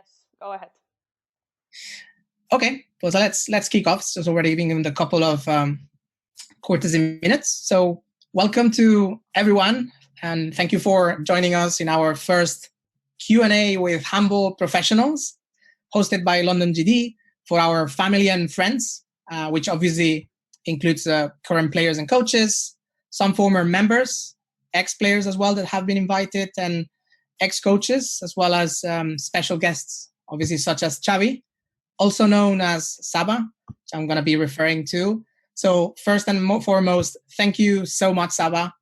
Yes, go ahead. Okay, well, so let's kick off. So it's already been a couple of courtesy minutes. So welcome to everyone, and thank you for joining us in our first Q&A with Handball professionals, hosted by London GD for our family and friends, which obviously includes current players and coaches, some former members, ex-players as well that have been invited, and ex-coaches, as well as special guests, obviously such as Xavi, also known as Saba, which I'm going to be referring to. So first and foremost, thank you so much, Saba,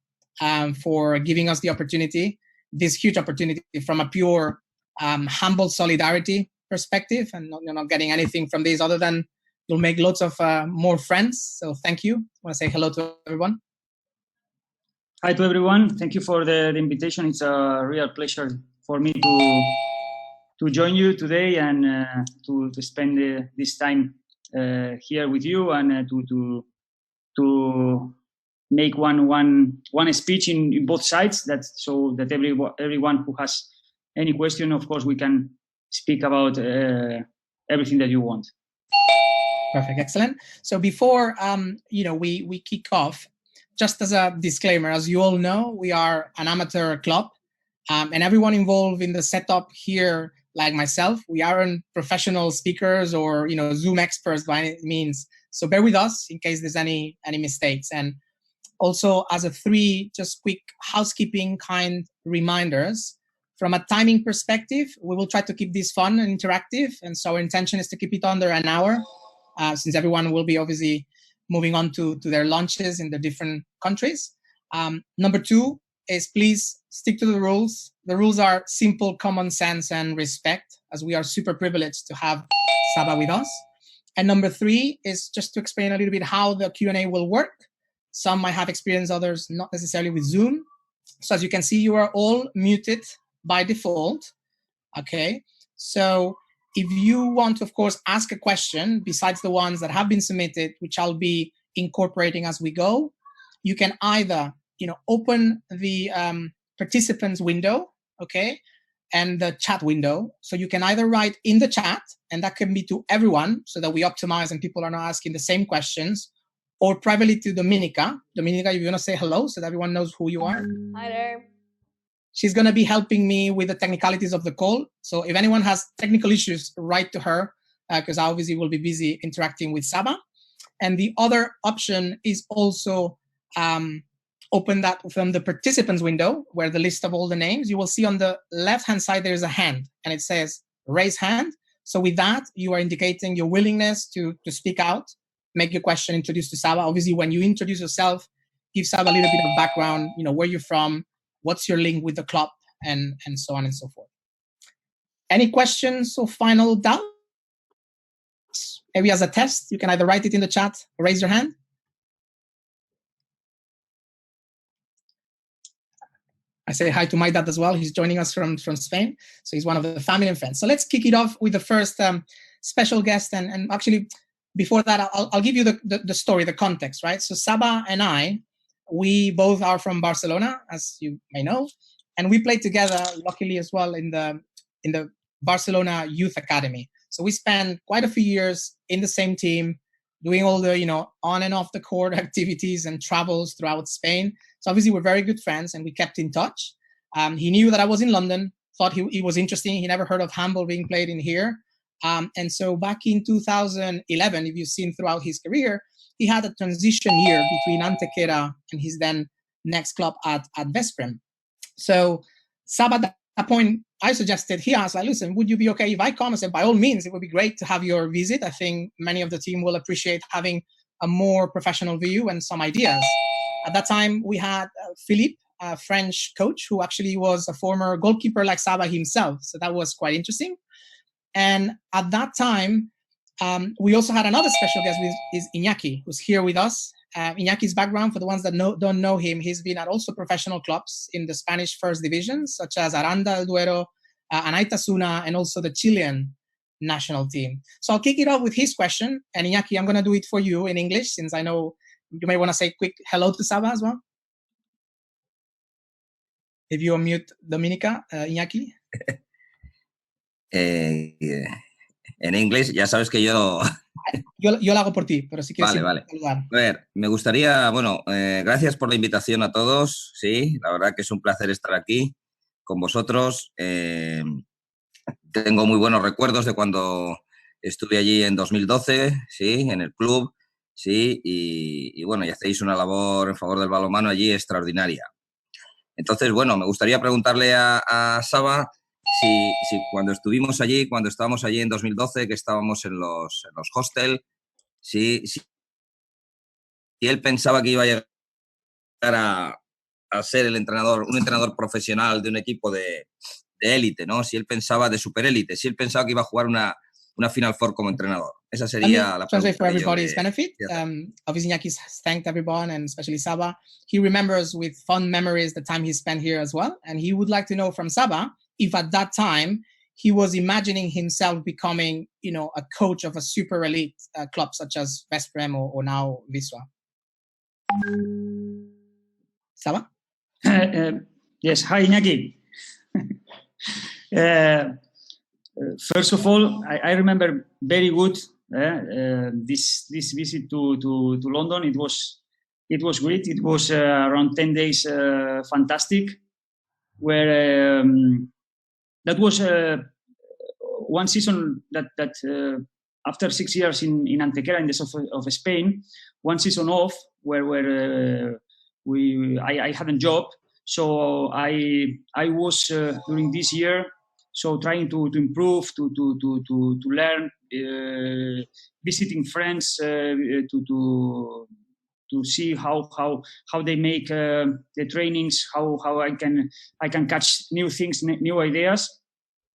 for giving us the opportunity, this huge opportunity from a pure humble solidarity perspective, and you're not getting anything from this other than you'll make lots of more friends. So thank you. I want to say hello to everyone. Hi to everyone. Thank you for the invitation. It's a real pleasure for me to join you today and to spend this time here with you and to make one speech in both sides, so that everyone who has any question, of course, we can speak about everything that you want. Perfect, excellent. So before we kick off, just as a disclaimer, as you all know, we are an amateur club, and everyone involved in the setup here, like myself, we aren't professional speakers or Zoom experts by any means. So bear with us in case there's any mistakes. And also, as a just quick housekeeping kind reminders, from a timing perspective, we will try to keep this fun and interactive. And so our intention is to keep it under an hour, since everyone will be obviously moving on to their lunches in the different countries. Number two is please stick to the rules. The rules are simple, common sense, and respect, as we are super privileged to have Saba with us. And number three is just to explain a little bit how the Q&A will work. Some might have experience, others not necessarily with Zoom. So as you can see, you are all muted by default. Okay, so if you want to, of course, ask a question besides the ones that have been submitted, which I'll be incorporating as we go, you can either open the participants window, okay, and the chat window. So you can either write in the chat, and that can be to everyone so that we optimize and people are not asking the same questions, or privately to Dominica. Dominica, you're going to say hello so that everyone knows who you are. Hi there. She's going to be helping me with the technicalities of the call. So if anyone has technical issues, write to her, because I obviously will be busy interacting with Saba. And the other option is also open that from the participants window, where the list of all the names, you will see on the left-hand side, there's a hand and it says raise hand. So with that, you are indicating your willingness to speak out, make your question, introduce to Saba. Obviously, when you introduce yourself, give Saba a little bit of background, where you're from, what's your link with the club, and so on and so forth. Any questions or final doubts? Maybe as a test, you can either write it in the chat or raise your hand. I say hi to my dad as well. He's joining us from Spain. So he's one of the family and friends. So let's kick it off with the first special guest. And actually, before that, I'll give you the story, the context, right? So Saba and I, we both are from Barcelona, as you may know. And we played together, luckily as well, in the Barcelona Youth Academy. So we spent quite a few years in the same team, doing all the, on and off the court activities and travels throughout Spain. So obviously we're very good friends and we kept in touch. He knew that I was in London, thought he was interesting. He never heard of handball being played in here. And so back in 2011, if you've seen throughout his career, he had a transition year between Antequera and his then next club at Vesprem. So Saba, at that point, I suggested, he asked, listen, would you be okay if I come? I said, by all means, it would be great to have your visit. I think many of the team will appreciate having a more professional view and some ideas. At that time, we had Philippe, a French coach, who actually was a former goalkeeper like Saba himself. So that was quite interesting. And at that time, we also had another special guest, which is Iñaki, who's here with us. Iñaki's background, for the ones that don't know him, he's been at also professional clubs in the Spanish first division, such as Aranda del Duero, Anaitasuna, and also the Chilean national team. So I'll kick it off with his question. And Iñaki, I'm going to do it for you in English, since I know you may want to say a quick hello to Saba as well. If you unmute Dominica, Iñaki. En inglés, ya sabes que yo... Yo lo hago por ti, pero si quieres Vale. saludar. A ver, me gustaría, bueno, gracias por la invitación a todos, sí, la verdad que es un placer estar aquí con vosotros. Tengo muy buenos recuerdos de cuando estuve allí en 2012, sí, en el club, sí, y bueno, y hacéis una labor en favor del balonmano allí extraordinaria. Entonces, bueno, me gustaría preguntarle a Saba si cuando estábamos allí en 2012, que estábamos en los hostels, si él pensaba que iba a llegar a ser un entrenador profesional de un equipo de élite, ¿no? Si él pensaba de superélite, si él pensaba que iba a jugar una Final Four como entrenador. Esa sería la pregunta. For everybody's benefit, obviously Iñaki has thanked everyone, and especially Saba. He remembers with fond memories the time he spent here as well, and he would like to know from Saba if at that time he was imagining himself becoming, a coach of a super elite club such as Vesprem or now Wisła. Saba? Yes. Hi, Iñaki. First of all, I remember very good this visit to London. It was great. It was around 10 days, fantastic. Where that was one season that after 6 years in Antequera in the south of Spain, one season off where I had a job. So I was during this year trying to improve, to learn, visiting friends, to see how they make the trainings, how I can catch new things, new ideas.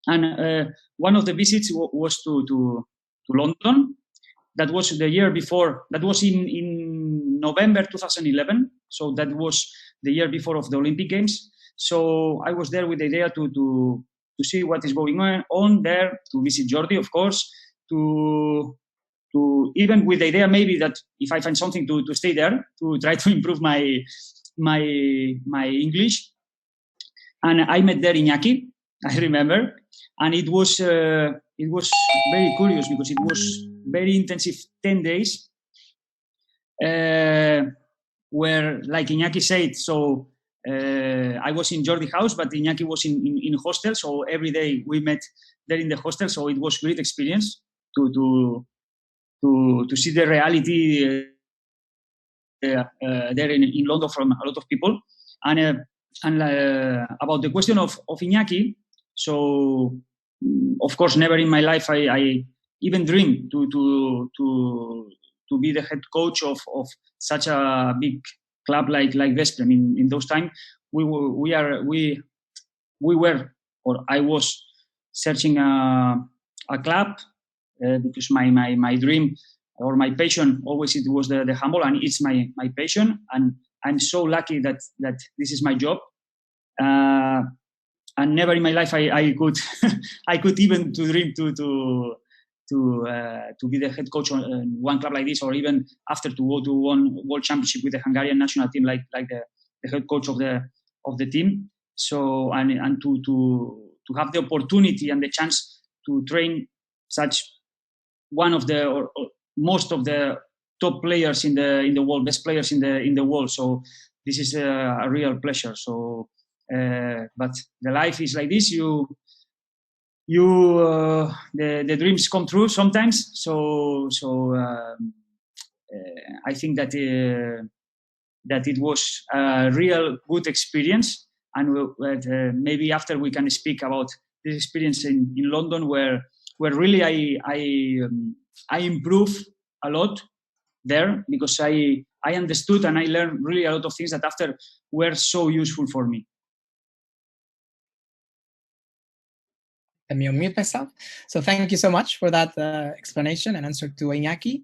And one of the visits was to London. That was the year before. That was in November 2011. So that was the year before of the Olympic Games. So I was there with the idea to see what is going on there, to visit Jordi, of course, to even with the idea maybe that if I find something to stay there, to try to improve my English. And I met there Iñaki, I remember, and it was very curious because it was very intensive 10 days where, like Iñaki said, so I was in Jordi's house, but Iñaki was in hostel, so every day we met there in the hostel, so it was great experience to see the reality there in London from a lot of people. And about the question of Iñaki, so of course never in my life I even dreamed to be the head coach of such a big club like Vesprem. In those times I was searching a club because my dream or my passion always it was the handball, and it's my passion, and I'm so lucky that this is my job. And never in my life I could I could even to dream to be the head coach on one club like this, or even after to go to one world championship with the Hungarian national team, like the head coach of the team. So and to have the opportunity and the chance to train such one of the or most of the top players in the world, best players in the world. So this is a real pleasure. So but the life is like this. The dreams come true sometimes. So I think that it was a real good experience, and maybe after we can speak about this experience in London, where really I improved a lot there, because I understood and I learned really a lot of things that after were so useful for me. Let me unmute myself. So thank you so much for that explanation and answer to Iñaki.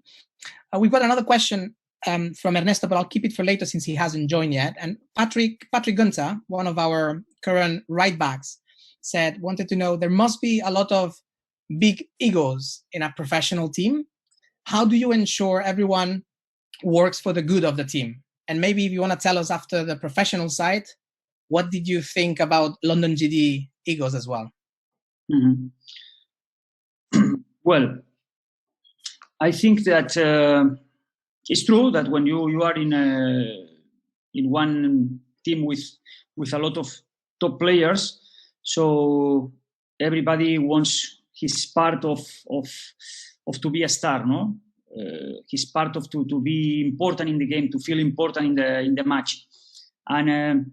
We've got another question from Ernesto, but I'll keep it for later since he hasn't joined yet. And Patrick Gunter, one of our current right backs, wanted to know, there must be a lot of big egos in a professional team. How do you ensure everyone works for the good of the team? And maybe if you want to tell us after the professional side, what did you think about London GD egos as well? Mm-hmm. Well, I think that it's true that when you are in one team with a lot of top players, so everybody wants his part of to be a star, no? His part of to be important in the game, to feel important in the match, and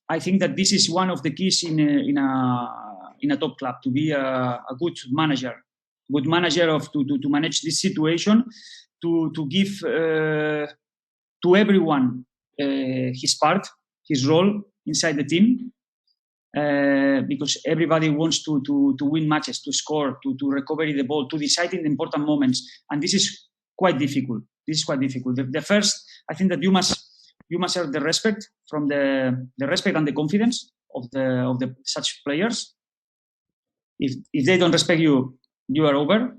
I think that this is one of the keys in a top club, to be a good manager of to manage this situation, to give to everyone his part, his role inside the team, because everybody wants to win matches, to score, to recover the ball, to decide in the important moments, and this is quite difficult. The first, I think that you must have the respect from the respect and the confidence of the such players. If they don't respect you, you are over.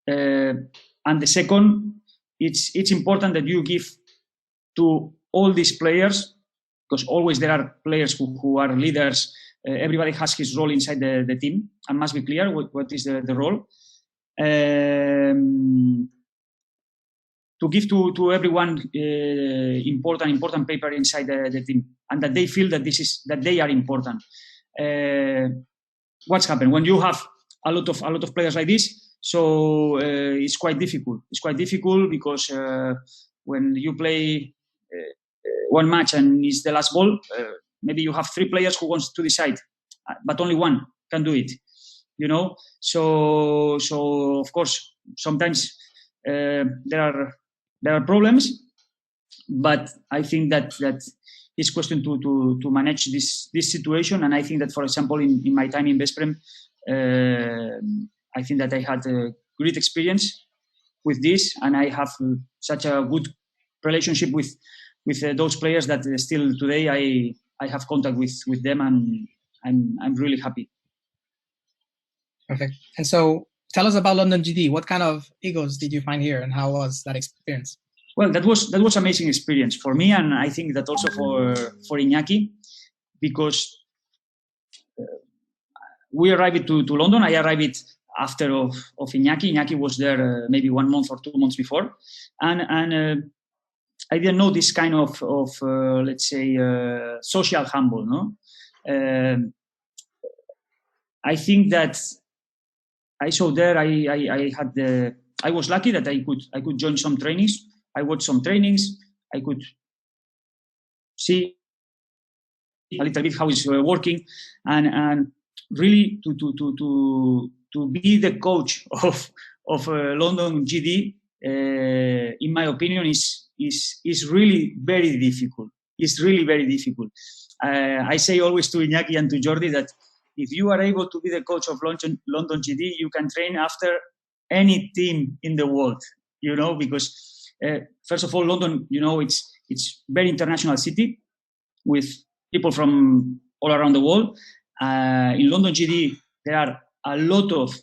And the second, it's important that you give to all these players, because always there are players who are leaders. Everybody has his role inside the team, and must be clear what is the role. To give to everyone important paper inside the team, and that they feel that that they are important. What's happened when you have a lot of players like this? So it's quite difficult. It's quite difficult because when you play one match and it's the last ball, maybe you have 3 players who wants to decide, but only one can do it. You know, so of course sometimes there are problems, but I think that it's question to manage this situation. And I think that, for example, in my time in Vesprem, I think that I had a great experience with this, and I have such a good relationship with those players that still today I have contact with them, and I'm really happy. Perfect. And so tell us about London GD. What kind of egos did you find here, and how was that experience? Well, that was amazing experience for me, and I think that also for Iñaki, because we arrived to London. I arrived after of Iñaki. Iñaki was there maybe 1 month or 2 months before, and I didn't know this kind of let's say social handball. No, I think that I saw there. I was lucky that I could join some trainings. I watched some trainings. I could see a little bit how it's working, and really to be the coach of London GD, in my opinion, is really very difficult. It's really very difficult. I say always to Iñaki and to Jordi that if you are able to be the coach of London GD, you can train after any team in the world. You know, because first of all, London, you know, it's very international city with people from all around the world. In London GD, there are a lot of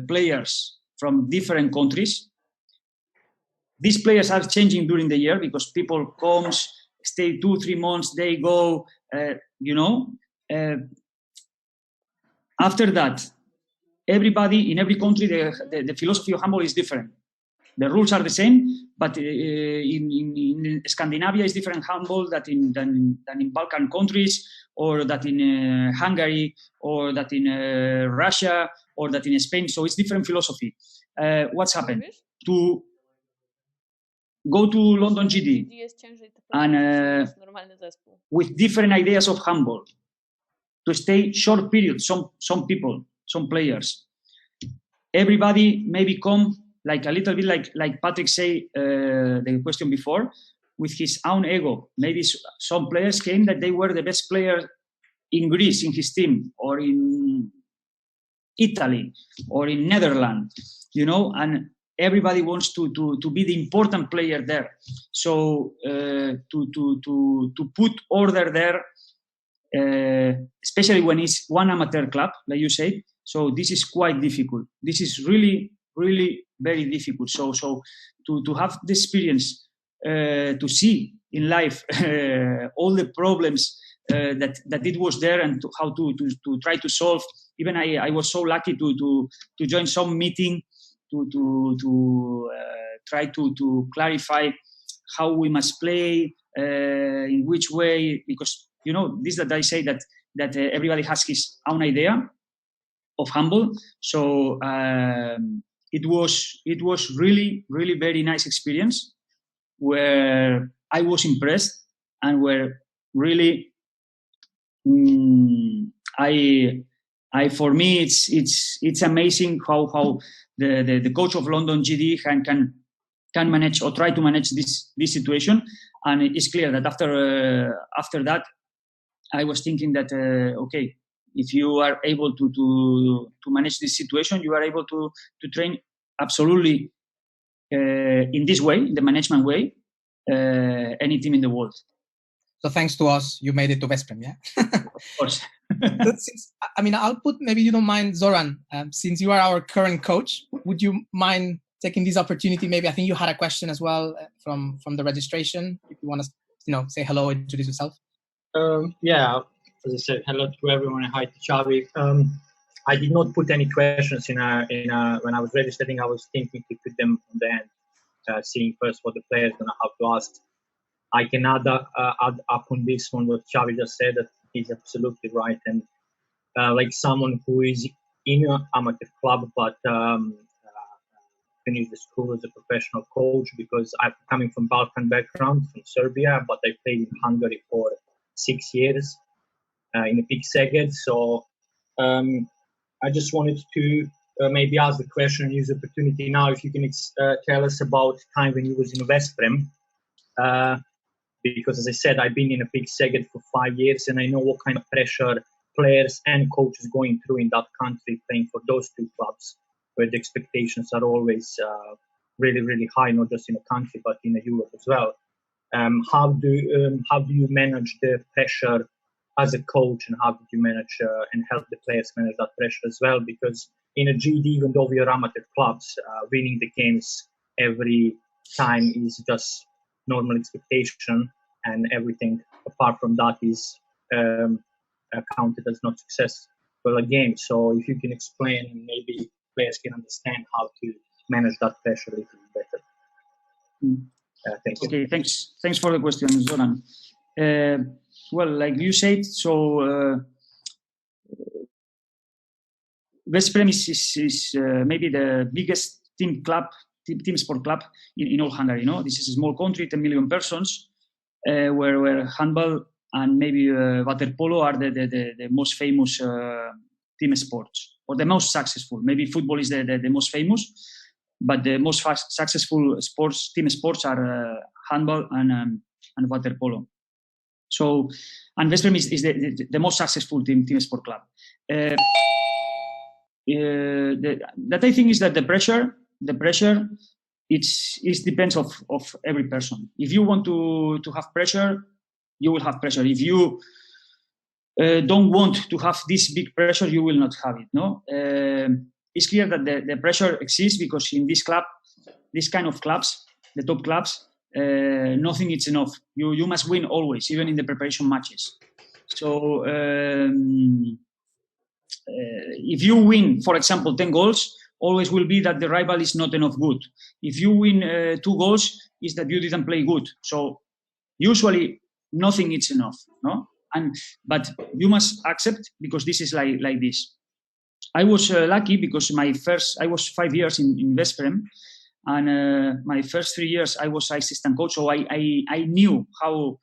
players from different countries. These players are changing during the year because people come, stay 2-3 months, they go, you know. After that, everybody in every country, the philosophy of handball is different. The rules are the same, but in Scandinavia is different handball than in Balkan countries, or that in Hungary, or that in Russia, or that in Spain. So it's different philosophy. What's happened? To go to London GD and with different ideas of handball, to stay short periods, some people, some players. Everybody maybe come like a little bit like Patrick say the question before, with his own ego. Maybe some players came that they were the best player in Greece in his team, or in Italy, or in Netherlands, you know, and everybody wants to be the important player there. So to put order there, especially when it's one amateur club, like you said. So this is quite difficult. This is really, really very difficult. So to have the experience to see in life all the problems that it was there, and how to try to solve, even I was so lucky to join some meeting to try to clarify how we must play, in which way, because this that I say that everybody has his own idea of handball. So it was really, really very nice experience where I was impressed and where really for me it's amazing how the coach of London GD can manage or try to manage this situation. And it's clear that after that I was thinking that okay, if you are able to manage this situation, you are able to train absolutely in this way, the management way, any team in the world. So thanks to us, you made it to Veszprém, yeah? Of course. I'll put, maybe you don't mind, Zoran, since you are our current coach, would you mind taking this opportunity? Maybe I think you had a question as well from the registration. If you want to, say hello, introduce yourself. Yeah, as I said, hello to everyone and hi to Xavi. I did not put any questions when I was registering. I was thinking to put them on the end, seeing first what the players gonna have to ask. I can add up on this one what Xavi just said, that he's absolutely right. And like someone who is in an amateur club but finished the school as a professional coach, because I'm coming from Balkan background, from Serbia, but I played in Hungary for 6 years in a big Szeged. So I just wanted to maybe ask the question and use the opportunity now if you can tell us about time when you was in Veszprém. Because as I said, I've been in a big Szeged for 5 years and I know what kind of pressure players and coaches going through in that country playing for those two clubs, where the expectations are always really, really high, not just in a country, but in Europe as well. How do you manage the pressure as a coach, and how did you manage and help the players manage that pressure as well? Because in a GD, even though we are amateur clubs, winning the games every time is just normal expectation, and everything apart from that is counted as not successful a game. So if you can explain, and maybe players can understand how to manage that pressure a little bit better. Thank you. Okay, thanks for the question, Zoran. Well, like you said, so Veszprém is maybe the biggest team sport club in all Hungary. This is a small country, 10 million persons, where handball and maybe water polo are the most famous team sports, or the most successful. Maybe football is the most famous, but the most successful team sports are handball and water polo. So, and Veszprém is the most successful team sport club. That I think is that the pressure it depends of every person. If you want to have pressure, you will have pressure. If you don't want to have this big pressure, you will not have it. No, it's clear that the pressure exists because in this kind of clubs, the top clubs, nothing is enough. You must win always, even in the preparation matches. So if you win, for example, 10 goals, always will be that the rival is not enough good. If you win 2 goals, is that you didn't play good. So usually nothing is enough, no? But you must accept, because this is like this. I was lucky because I was 5 years in Veszprém, and my first 3 years I was assistant coach. So I knew how.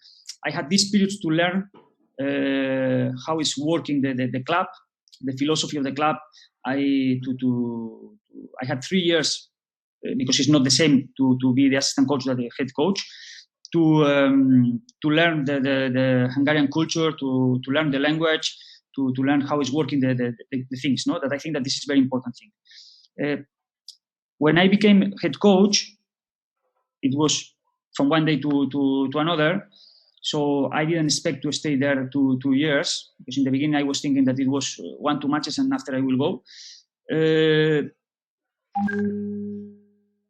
I had these periods to learn how is working the club, the philosophy of the club. I had 3 years because it's not the same to be the assistant coach than the head coach. To learn the Hungarian culture, to learn the language, to learn how it's working the things. No, that I think that this is a very important thing. When I became head coach, it was from one day to another. So I didn't expect to stay there 2 years, because in the beginning I was thinking that it was 1-2 matches and after I will go.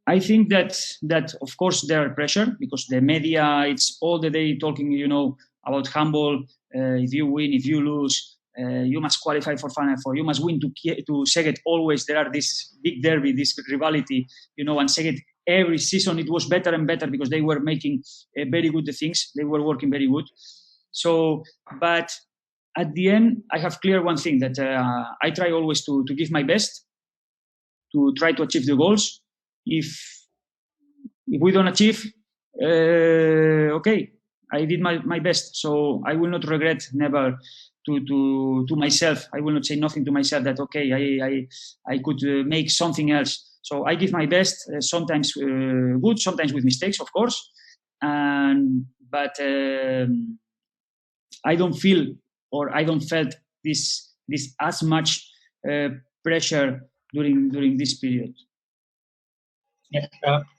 I think that of course there are pressure, because the media, it's all the day talking, about handball. If you win, if you lose, You must qualify for Final Four. You must win to Szeged always. There are this big derby, this rivalry, and Szeged every season it was better and better because they were making very good things. They were working very good. So, but at the end, I have clear one thing that I try always to give my best, to try to achieve the goals. If we don't achieve, okay, I did my best. So I will not regret never to myself. I will not say nothing to myself that, okay, I could make something else. So I give my best, sometimes good, sometimes with mistakes, of course. But I don't feel or I don't felt this as much pressure during this period. Yeah,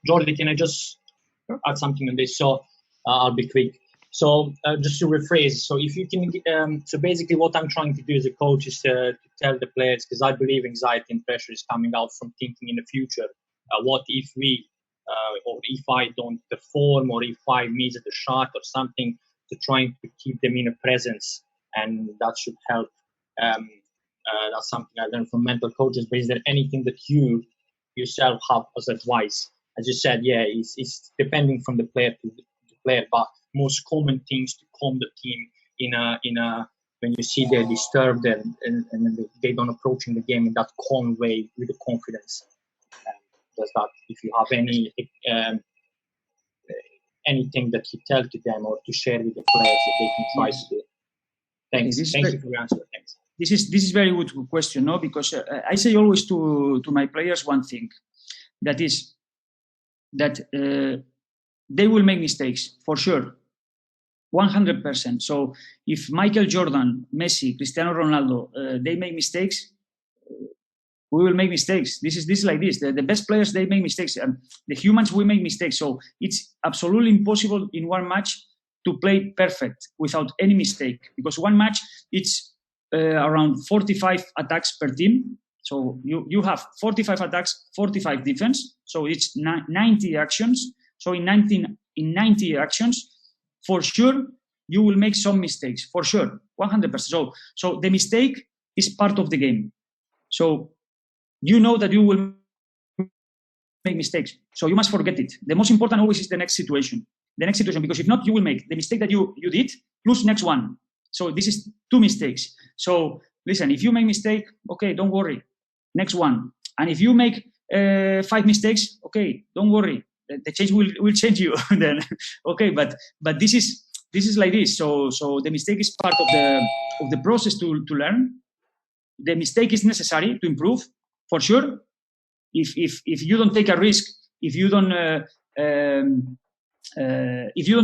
Jordi, can I just add something on this? So I'll be quick. So just to rephrase, so if you can, so basically what I'm trying to do as a coach is to tell the players, because I believe anxiety and pressure is coming out from thinking in the future. What if we, or if I don't perform, or if I miss the shot or something, to trying to keep them in a presence, and that should help. That's something I learned from mental coaches. But is there anything that you yourself have as advice? As you said, yeah, it's depending from the player to the player, but most common things to calm the team in a when you see they're disturbed and they don't approaching the game in that calm way with the confidence. Does that, if you have any anything that you tell to them or to share with the players that they can try to do? Thanks. Thank you for your answer. Thanks. This is very good question, no? Because I say always to my players one thing, that is that they will make mistakes for sure, 100%. So if Michael Jordan, Messi, Cristiano Ronaldo, they make mistakes, we will make mistakes. This is like this. The best players, they make mistakes. The humans, we make mistakes. So it's absolutely impossible in one match to play perfect without any mistake, because one match, it's around 45 attacks per team. So you have 45 attacks, 45 defense. So it's 90 actions. So in 90 actions, for sure, you will make some mistakes. For sure, 100%. So the mistake is part of the game. So you know that you will make mistakes. So you must forget it. The most important always is the next situation. Because if not, you will make the mistake that you did plus next one. So this is 2 mistakes. So listen, if you make mistake, okay, don't worry. Next one. And if you make 5 mistakes, okay, don't worry. The change will change you then. Okay, but this is like this. So the mistake is part of the process to learn. The mistake is necessary to improve, for sure. If you don't take a risk, if you don't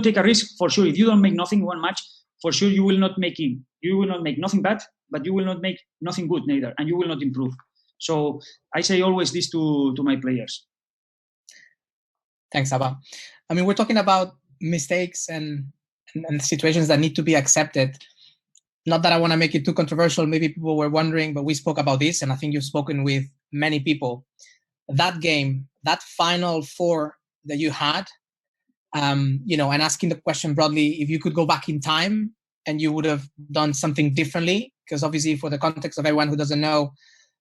take a risk, for sure, if you don't make nothing in one match, for sure you will not make nothing bad, but you will not make nothing good neither, and you will not improve. So I say always this to my players. Thanks, Saba. I mean, we're talking about mistakes and situations that need to be accepted. Not that I want to make it too controversial. Maybe people were wondering, but we spoke about this, and I think you've spoken with many people. That game, that Final Four that you had, and asking the question broadly, if you could go back in time and you would have done something differently, because obviously for the context of everyone who doesn't know,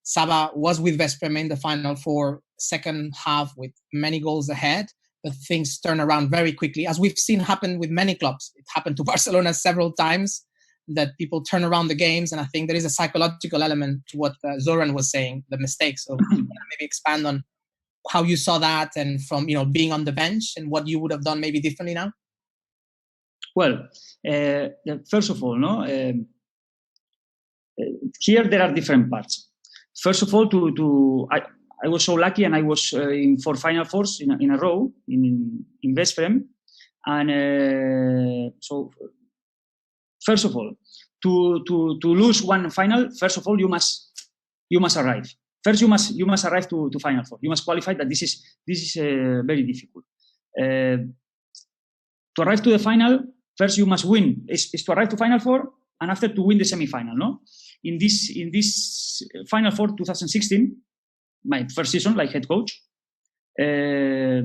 Saba was with Veszprém in the Final Four, second half with many goals ahead, but things turn around very quickly, as we've seen happen with many clubs. It happened to Barcelona several times, that people turn around the games, and I think there is a psychological element to what Zoran was saying, the mistakes. So maybe expand on how you saw that, and from being on the bench, and what you would have done maybe differently now. Well, first of all, here there are different parts. First of all, I was so lucky, and I was in 4 Final Fours in a row in Veszprém, and so first of all, to lose one final, first of all you must arrive. First, you must arrive to Final Four. You must qualify. That this is very difficult. To arrive to the final, first you must win. Is to arrive to Final Four, and after to win the semi-final. No, in this Final Four 2016, my first season like head coach, I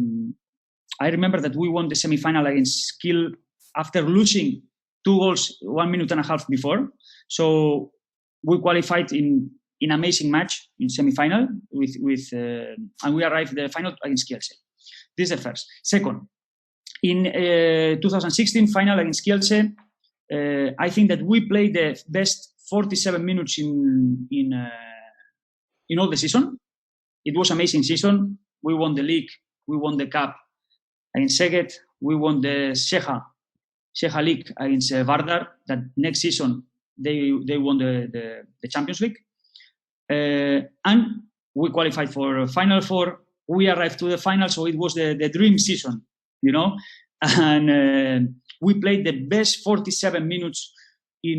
remember that we won the semi-final against Kiel after losing 2 goals 1 minute and a half before. So we qualified in amazing match in semi-final and we arrived the final against Kielce. This is the first. Second, in 2016 final against Kielce, I think that we played the best 47 minutes in all the season. It was amazing season. We won the league, we won the cup against Szeged, we won the Ceja League against Vardar. That next season they won the Champions League, and we qualified for Final Four. We arrived to the final, so it was the dream season, you know. And we played the best 47 minutes in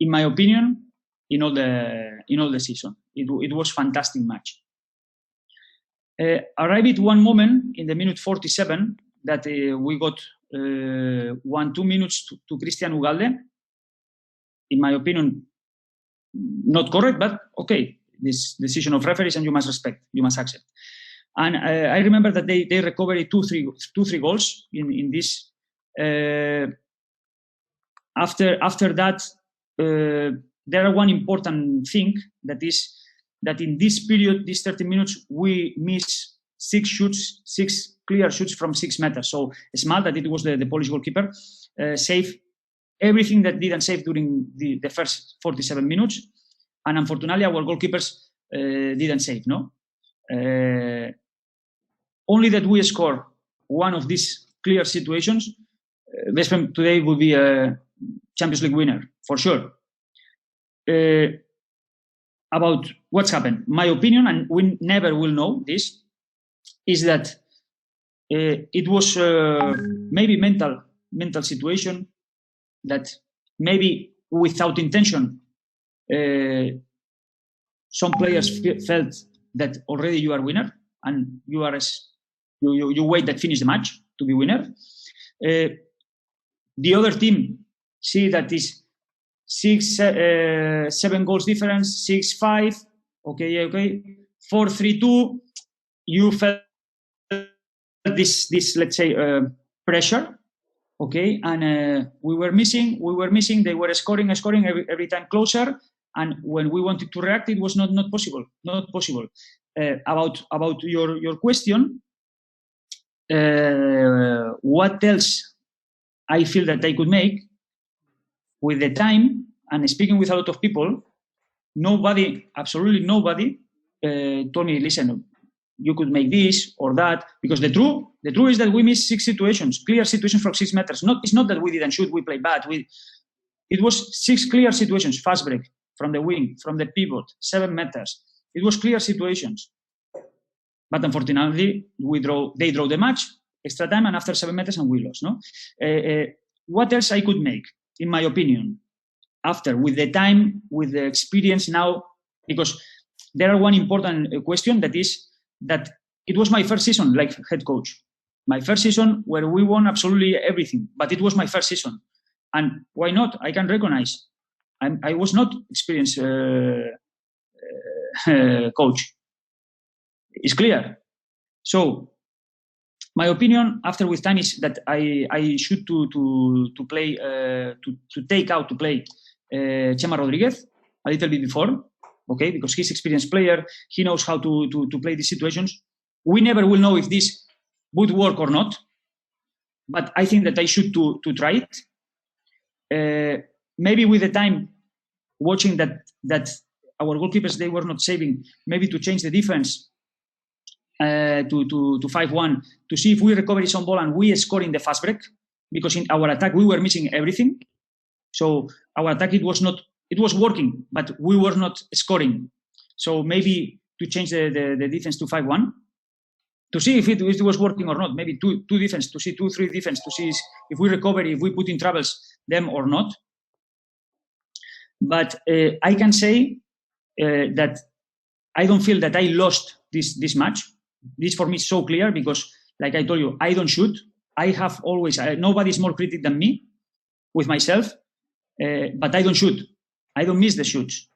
my opinion, in all the season. It was fantastic match. Arrived at one moment in the minute 47 that we got 1-2 minutes to Christian Ugalde. In my opinion, not correct, but okay. This decision of referees, and you must respect, you must accept. And I remember that they recovered 2-3 goals in this. After that, there are one important thing that is that in this period, these 30 minutes, we missed 6 clear shoots from 6 meters. So Small, that it was the Polish goalkeeper, saved everything that didn't save during the first 47 minutes. And unfortunately, our goalkeepers didn't save, no? Only that we score one of these clear situations, West Ham today will be a Champions League winner, for sure. About what's happened, my opinion, and we never will know this, is that it was maybe mental situation that maybe without intention, some players felt that already you are winner and you wait that finish the match to be winner. The other team see that is 7 goals difference, 6-5, okay, 4-3-2. You felt this let's say pressure, okay, and we were missing. They were scoring every time closer, and when we wanted to react, it was not possible. About your question, what else I feel that I could make with the time and speaking with a lot of people, absolutely nobody told me, listen, you could make this or that, because the truth is that we missed 6 situations, clear situations from 6 meters. It's not that we didn't shoot, we played bad. It was 6 clear situations, fast break, from the wing, from the pivot, 7 meters. It was clear situations. But unfortunately, they draw the match, extra time, and after 7 meters, and we lost. No. What else I could make, in my opinion, after, with the time, with the experience now, because there are one important question that is that it was my first season like head coach. My first season where we won absolutely everything, but it was my first season. And why not? I can recognize I was not experienced coach. It's clear. So my opinion after with time is that I should to play to take out to play Chema Rodriguez a little bit before, okay, because he's an experienced player. He knows how to play these situations. We never will know if this would work or not, but I think that I should to try it. Maybe with the time, watching that our goalkeepers, they were not saving, maybe to change the defense to 5-1, to see if we recover some ball and we score in the fast break, because in our attack we were missing everything. So our attack, it was working, but we were not scoring. So maybe to change the defense to 5-1, to see if it was working or not. Maybe two defense, to see 2-3 defense, to see if we recover, if we put in troubles them or not. But I can say that I don't feel that I lost this match. This for me is so clear because, like I told you, I don't shoot. I have always, nobody's more critic than me with myself, but I don't shoot. I don't miss the shoots.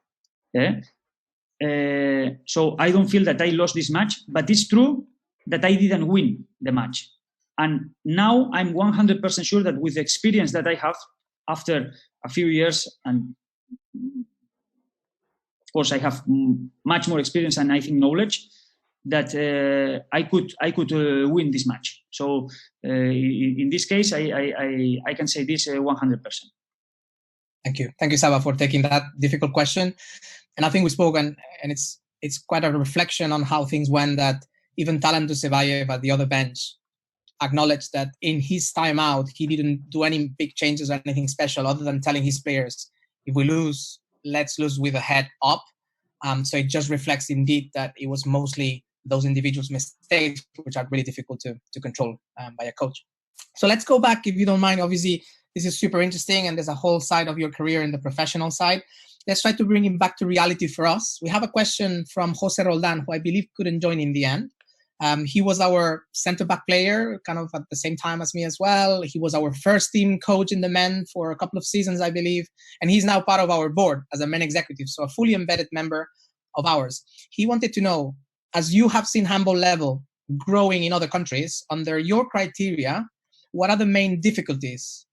So I don't feel that I lost this match, but it's true that I didn't win the match. And now I'm 100% sure that with the experience that I have after a few years, and of course I have much more experience and I think knowledge that I could win this match. So in this case, I can say this 100%. Thank you, Saba, for taking that difficult question. And I think we spoke, and it's quite a reflection on how things went, that even Talentus Sebayev at the other bench acknowledged that in his time out, he didn't do any big changes or anything special other than telling his players, if we lose, let's lose with a head up. So it just reflects indeed that it was mostly those individuals' mistakes, which are really difficult to control by a coach. So let's go back, if you don't mind. Obviously, this is super interesting, and there's a whole side of your career in the professional side. Let's try to bring him back to reality for us. We have a question from Jose Roldan, who I believe couldn't join in the end. He was our centre-back player, kind of at the same time as me as well. He was our first team coach in the men for a couple of seasons, I believe. And he's now part of our board as a men executive, so a fully embedded member of ours. He wanted to know, as you have seen handball level growing in other countries, under your criteria, what are the main difficulties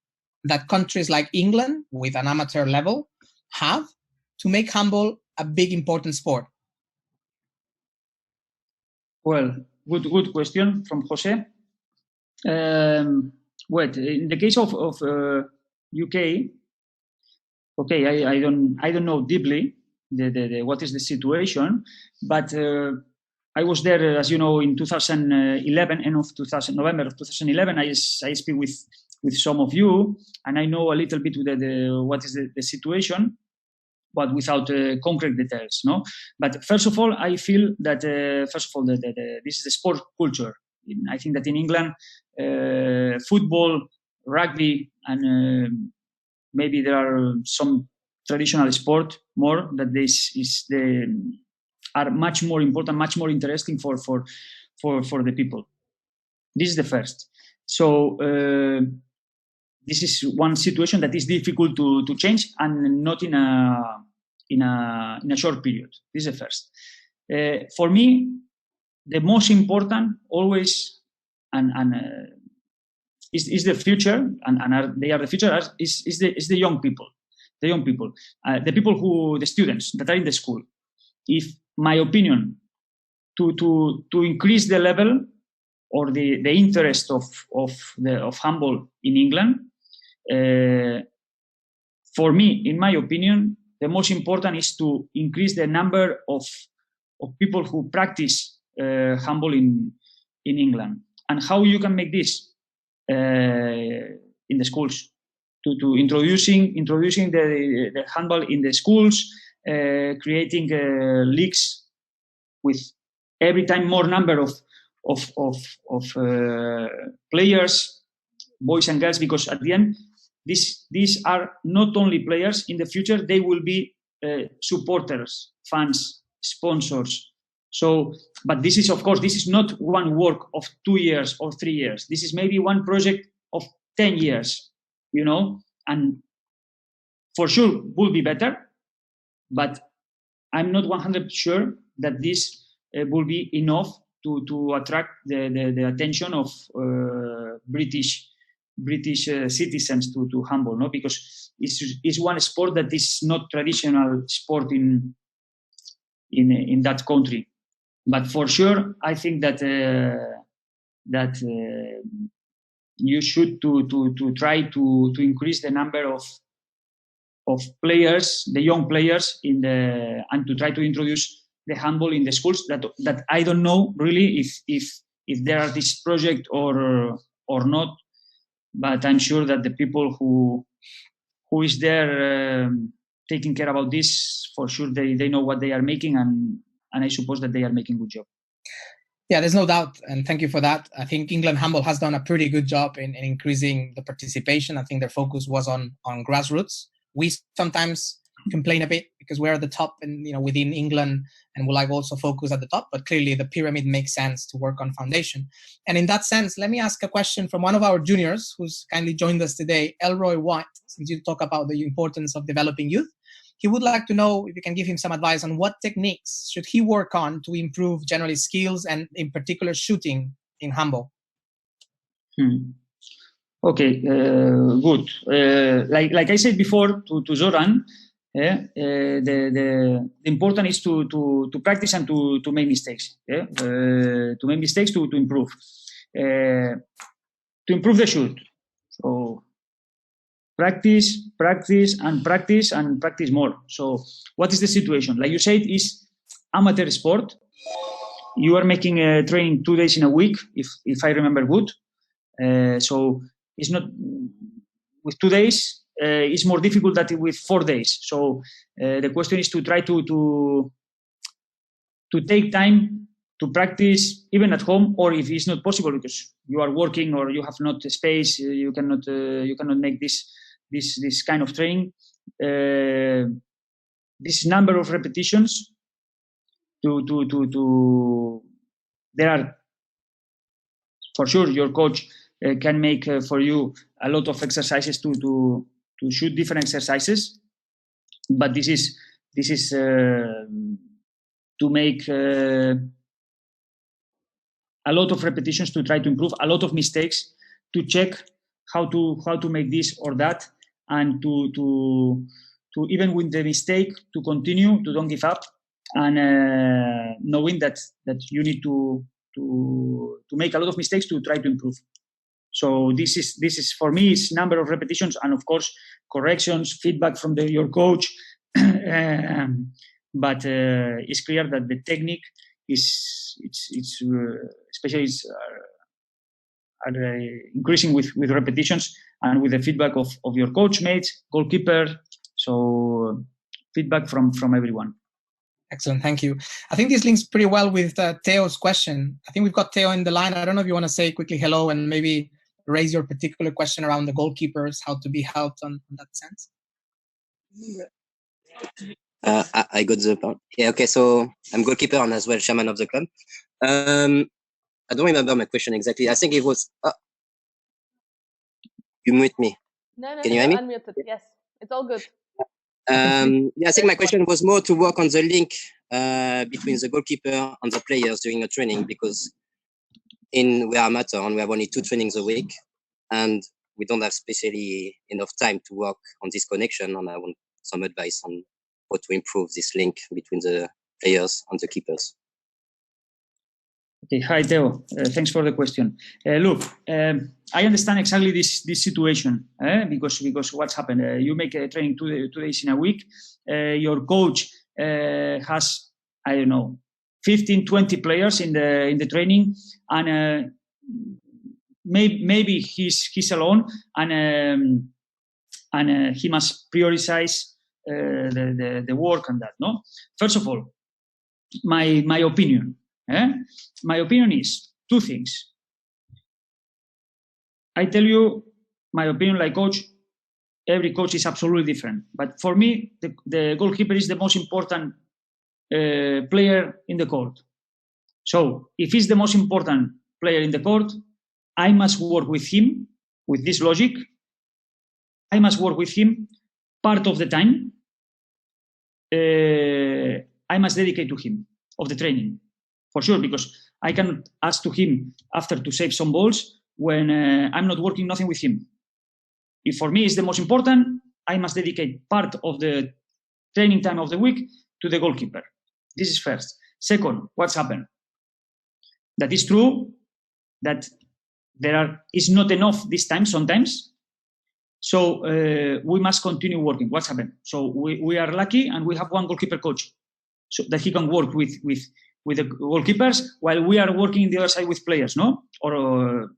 that countries like England, with an amateur level, have to make handball a big, important sport? Well, good question from Jose. Well, in the case of UK, okay, I don't know deeply what is the situation, but I was there, as you know, in 2011, end of November of 2011. I speak with some of you, and I know a little bit what is the situation, but without concrete details, no. But first of all, I feel that this is the sport culture. I think that in England, football, rugby, and maybe there are some traditional sport more that are much more important, much more interesting for the people. This is the first. So this is one situation that is difficult to change, and not in a short period. This is the first. For me, the most important always is the future, and they are the future. Is the young people, the people the students that are in the school. If my opinion, to increase the level or the interest of handball in England, for me, in my opinion, the most important is to increase the number of people who practice handball in England. And how you can make this in the schools, to introducing the handball in the schools, creating leagues with every time more number of players, boys and girls, because at the end, these are not only players. In the future, they will be supporters, fans, sponsors. So, but this is, of course, this is not one work of 2 years or 3 years. This is maybe one project of 10 years, and for sure will be better, but I'm not 100% sure that this will be enough to attract the attention of British citizens to handball, no? Because it's one sport that is not traditional sport in that country. But for sure, I think that you should to try to increase the number of players, the young players and to try to introduce the handball in the schools. That I don't know really if there are this project or not. But I'm sure that the people who is there taking care about this, for sure they know what they are making, and I suppose that they are making a good job. Yeah, there's no doubt, and thank you for that. I think England Handball has done a pretty good job in increasing the participation. I think their focus was on grassroots. We sometimes complain a bit because we're at the top and within England, and we like also focus at the top, but clearly the pyramid makes sense to work on foundation. And in that sense, let me ask a question from one of our juniors who's kindly joined us today, Elroy White. Since you talk about the importance of developing youth, he would like to know if you can give him some advice on what techniques should he work on to improve generally skills and in particular shooting in handball. Okay, good. Like I said before to Zoran, the important is to practice and to make mistakes. To make mistakes to improve. To improve the shoot. So practice more. So what is the situation? Like you said, is amateur sport. You are making a training 2 days in a week, if I remember good. So it's not with 2 days. It's more difficult than with 4 days. So the question is to try to take time to practice even at home, or if it's not possible because you are working or you have not space, you cannot make this kind of training. This number of repetitions. There are, for sure, your coach can make for you a lot of exercises to shoot different exercises, but this is to make a lot of repetitions to try to improve, a lot of mistakes to check how to make this or that, and to even with the mistake to continue, to don't give up, and knowing that you need to make a lot of mistakes to try to improve. So this is for me is number of repetitions, and of course corrections, feedback from your coach. But it's clear that the technique is especially are increasing with repetitions and with the feedback of your coach mates, goalkeeper. So feedback from everyone. Excellent, thank you. I think this links pretty well with Theo's question. I think we've got Theo in the line. I don't know if you want to say quickly hello and maybe raise your particular question around the goalkeepers, how to be helped on that sense. I got the point. Yeah, okay, so I'm goalkeeper and as well chairman of the club. I don't remember my question exactly. I think it was... you mute me. No, Can you hear me? Unmuted. Yes, it's all good. Yeah, I think my question was more to work on the link between the goalkeeper and the players during a training, because we are amateur and we have only 2 trainings a week, and we don't have especially enough time to work on this connection, and I want some advice on how to improve this link between the players and the keepers. Okay, hi Theo. Thanks for the question. Look, I understand exactly this situation because what's happened. You make a training 2 days in a week. Your coach has, I don't know, 15, 20 players in the training, and maybe he's alone, and he must prioritize the work and that. No, first of all, my opinion. My opinion is 2 things. I tell you my opinion like coach. Every coach is absolutely different. But for me, the goalkeeper is the most important player in the court. So if he's the most important player in the court, I must work with him with this logic. I must work with him part of the time. I must dedicate to him of the training. For sure, because I cannot ask to him after to save some balls when I'm not working nothing with him. If for me it's the most important, I must dedicate part of the training time of the week to the goalkeeper. This is first. Second, what's happened? That is true that is not enough this time sometimes. So we must continue working. What's happened? So we are lucky and we have one goalkeeper coach so that he can work with the goalkeepers while we are working the other side with players, no? Or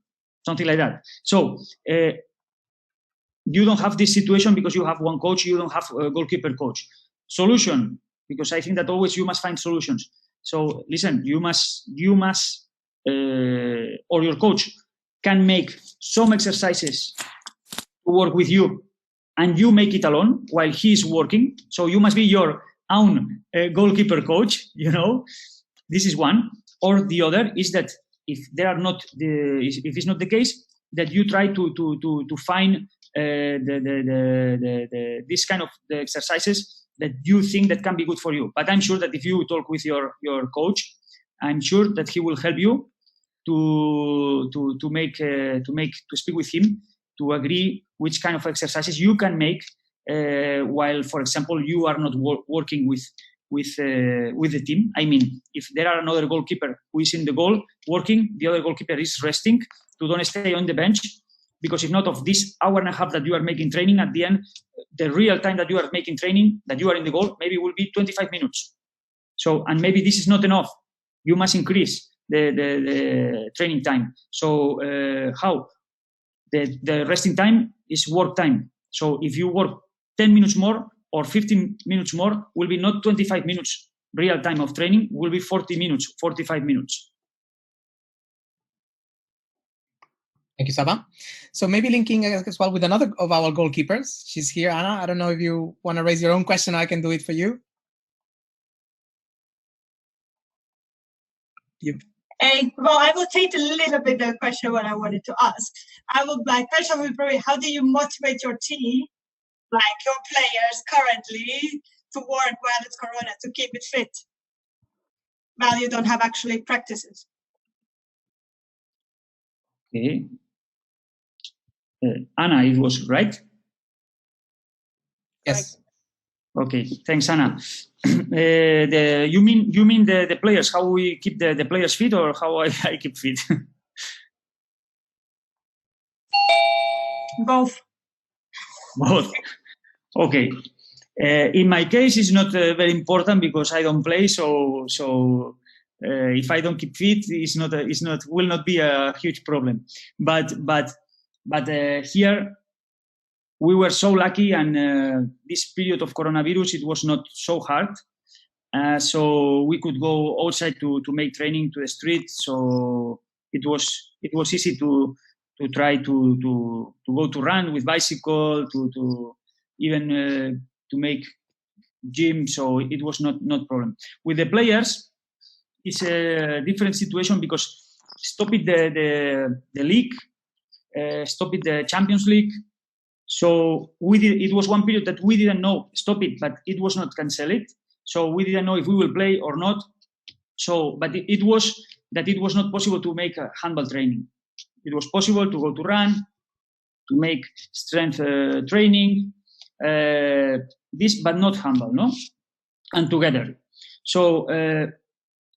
something like that. So you don't have this situation because you have one coach, you don't have a goalkeeper coach. Solution, because I think that always you must find solutions. So listen, you must or your coach can make some exercises to work with you and you make it alone while he's working. So you must be your own goalkeeper coach, you know. This is one. Or the other is that if it's not the case, that you try to find this kind of the exercises that you think that can be good for you. But I'm sure that if you talk with your coach, I'm sure that he will help you to speak with him to agree which kind of exercises you can make while, for example, you are not working with the team. I mean, if there are another goalkeeper who is in the goal working, the other goalkeeper is resting to don't stay on the bench, because if not, of this hour and a half that you are making training, at the end, the real time that you are making training, that you are in the goal, maybe will be 25 minutes. So, and maybe this is not enough. You must increase the training time. So how? The resting time is work time. So if you work 10 minutes more or 15 minutes more, will be not 25 minutes real time of training, will be 40 minutes, 45 minutes. Thank you, Saba. So maybe linking as well with another of our goalkeepers. She's here, Anna. I don't know if you want to raise your own question. I can do it for you. Well, I will take a little bit the question what I wanted to ask. I would like, first of all, probably, how do you motivate your team, like your players currently, to work while it's Corona, to keep it fit, while you don't have actually practices? Okay. Anna, it was right? Yes. Okay, thanks, Anna. You mean the players, how we keep the players fit, or how I keep fit? Both. Both. Okay. In my case, it's not very important because I don't play. So if I don't keep fit, will not be a huge problem. But here we were so lucky, and this period of coronavirus, it was not so hard. So we could go outside to make training to the street. So it was easy to try to go to run with bicycle, to even to make gym. So it was not problem. With the players, it's a different situation because stopped the league, stopped the Champions League. So it was one period that we didn't know, stop it, but it was not cancelled. So we didn't know if we will play or not. So, but it was not possible to make a handball training. It was possible to go to run, to make strength training, this, but not handball, no? And together. So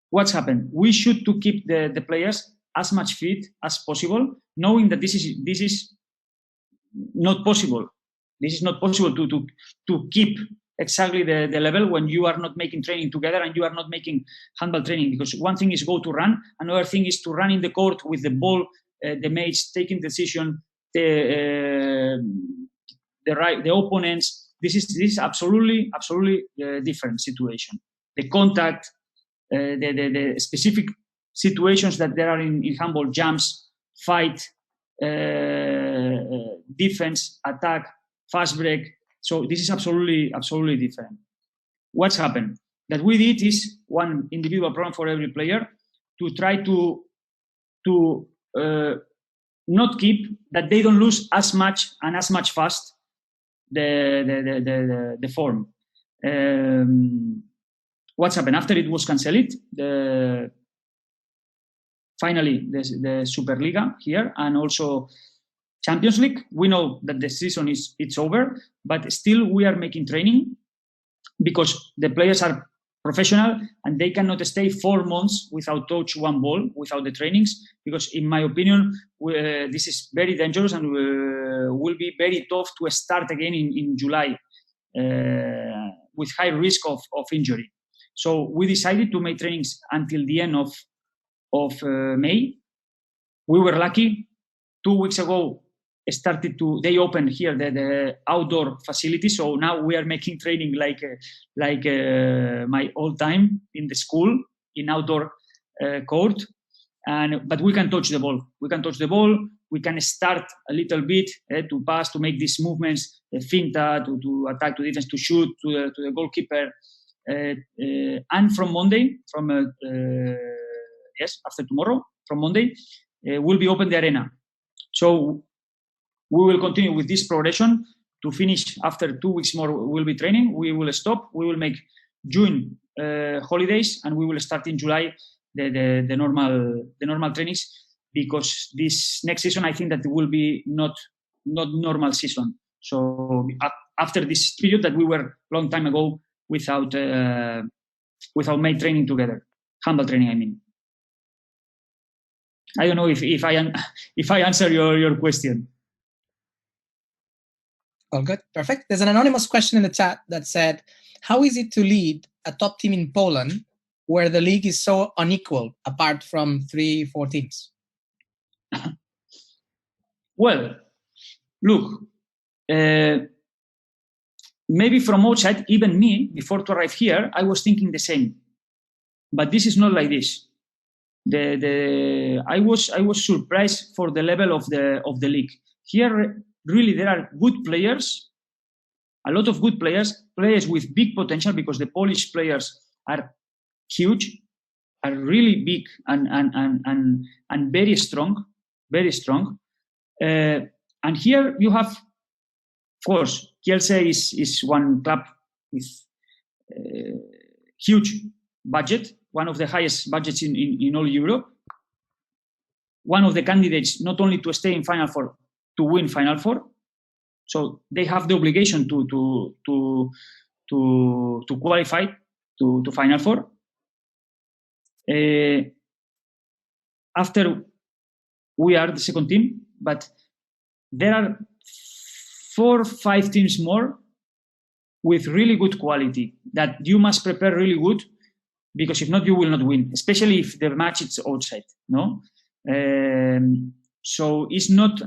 what's happened? We should to keep the players as much fit as possible, knowing that this is not possible. This is not possible to keep exactly the level when you are not making training together and you are not making handball training, because one thing is go to run, another thing is to run in the court with the ball, the mates taking decision, the opponents. This is absolutely different situation. The contact, the specific situations that there are in handball: jumps, fight, defense, attack, fast break. So this is absolutely different. What's happened? That we did is one individual program for every player to try to not keep that they don't lose as much and as much fast the form. What's happened after it was cancelled? Finally, the Superliga here and also Champions League. We know that the season it's over, but still we are making training because the players are professional and they cannot stay 4 months without touch one ball, without the trainings, because in my opinion, this is very dangerous and will be very tough to start again in July with high risk of injury. So we decided to make trainings until the end of May. We were lucky. 2 weeks ago, they opened here the outdoor facility. So now we are making training like my old time in the school in outdoor court. But we can touch the ball. We can start a little bit to pass, to make these movements, finta, to attack, to defense, to shoot, to the goalkeeper. And from Monday, after tomorrow, from Monday, we'll be open the arena. So we will continue with this progression to finish after 2 weeks more. We'll be training. We will stop. We will make June holidays, and we will start in July the normal trainings, because this next season I think that will be not normal season. So after this period that we were long time ago without mate training together, handball training, I mean. I don't know if I answer your question. All good, perfect. There's an anonymous question in the chat that said, how is it to lead a top team in Poland where the league is so unequal apart from 3-4 teams? Well, look, maybe from outside, even me, before to arrive here, I was thinking the same. But this is not like this. I was surprised for the level of the league. Here, really, there are good players, a lot of good players with big potential, because the Polish players are huge, are really big and very strong, very strong. And here you have, of course, Kielce is one club with huge budget, one of the highest budgets in all Europe. One of the candidates not only to stay in Final Four, to win Final Four. So they have the obligation to qualify to Final Four. After we are the second team, but there are 4 or 5 teams more with really good quality that you must prepare really good, because if not, you will not win, especially if the match is outside. No, so it's not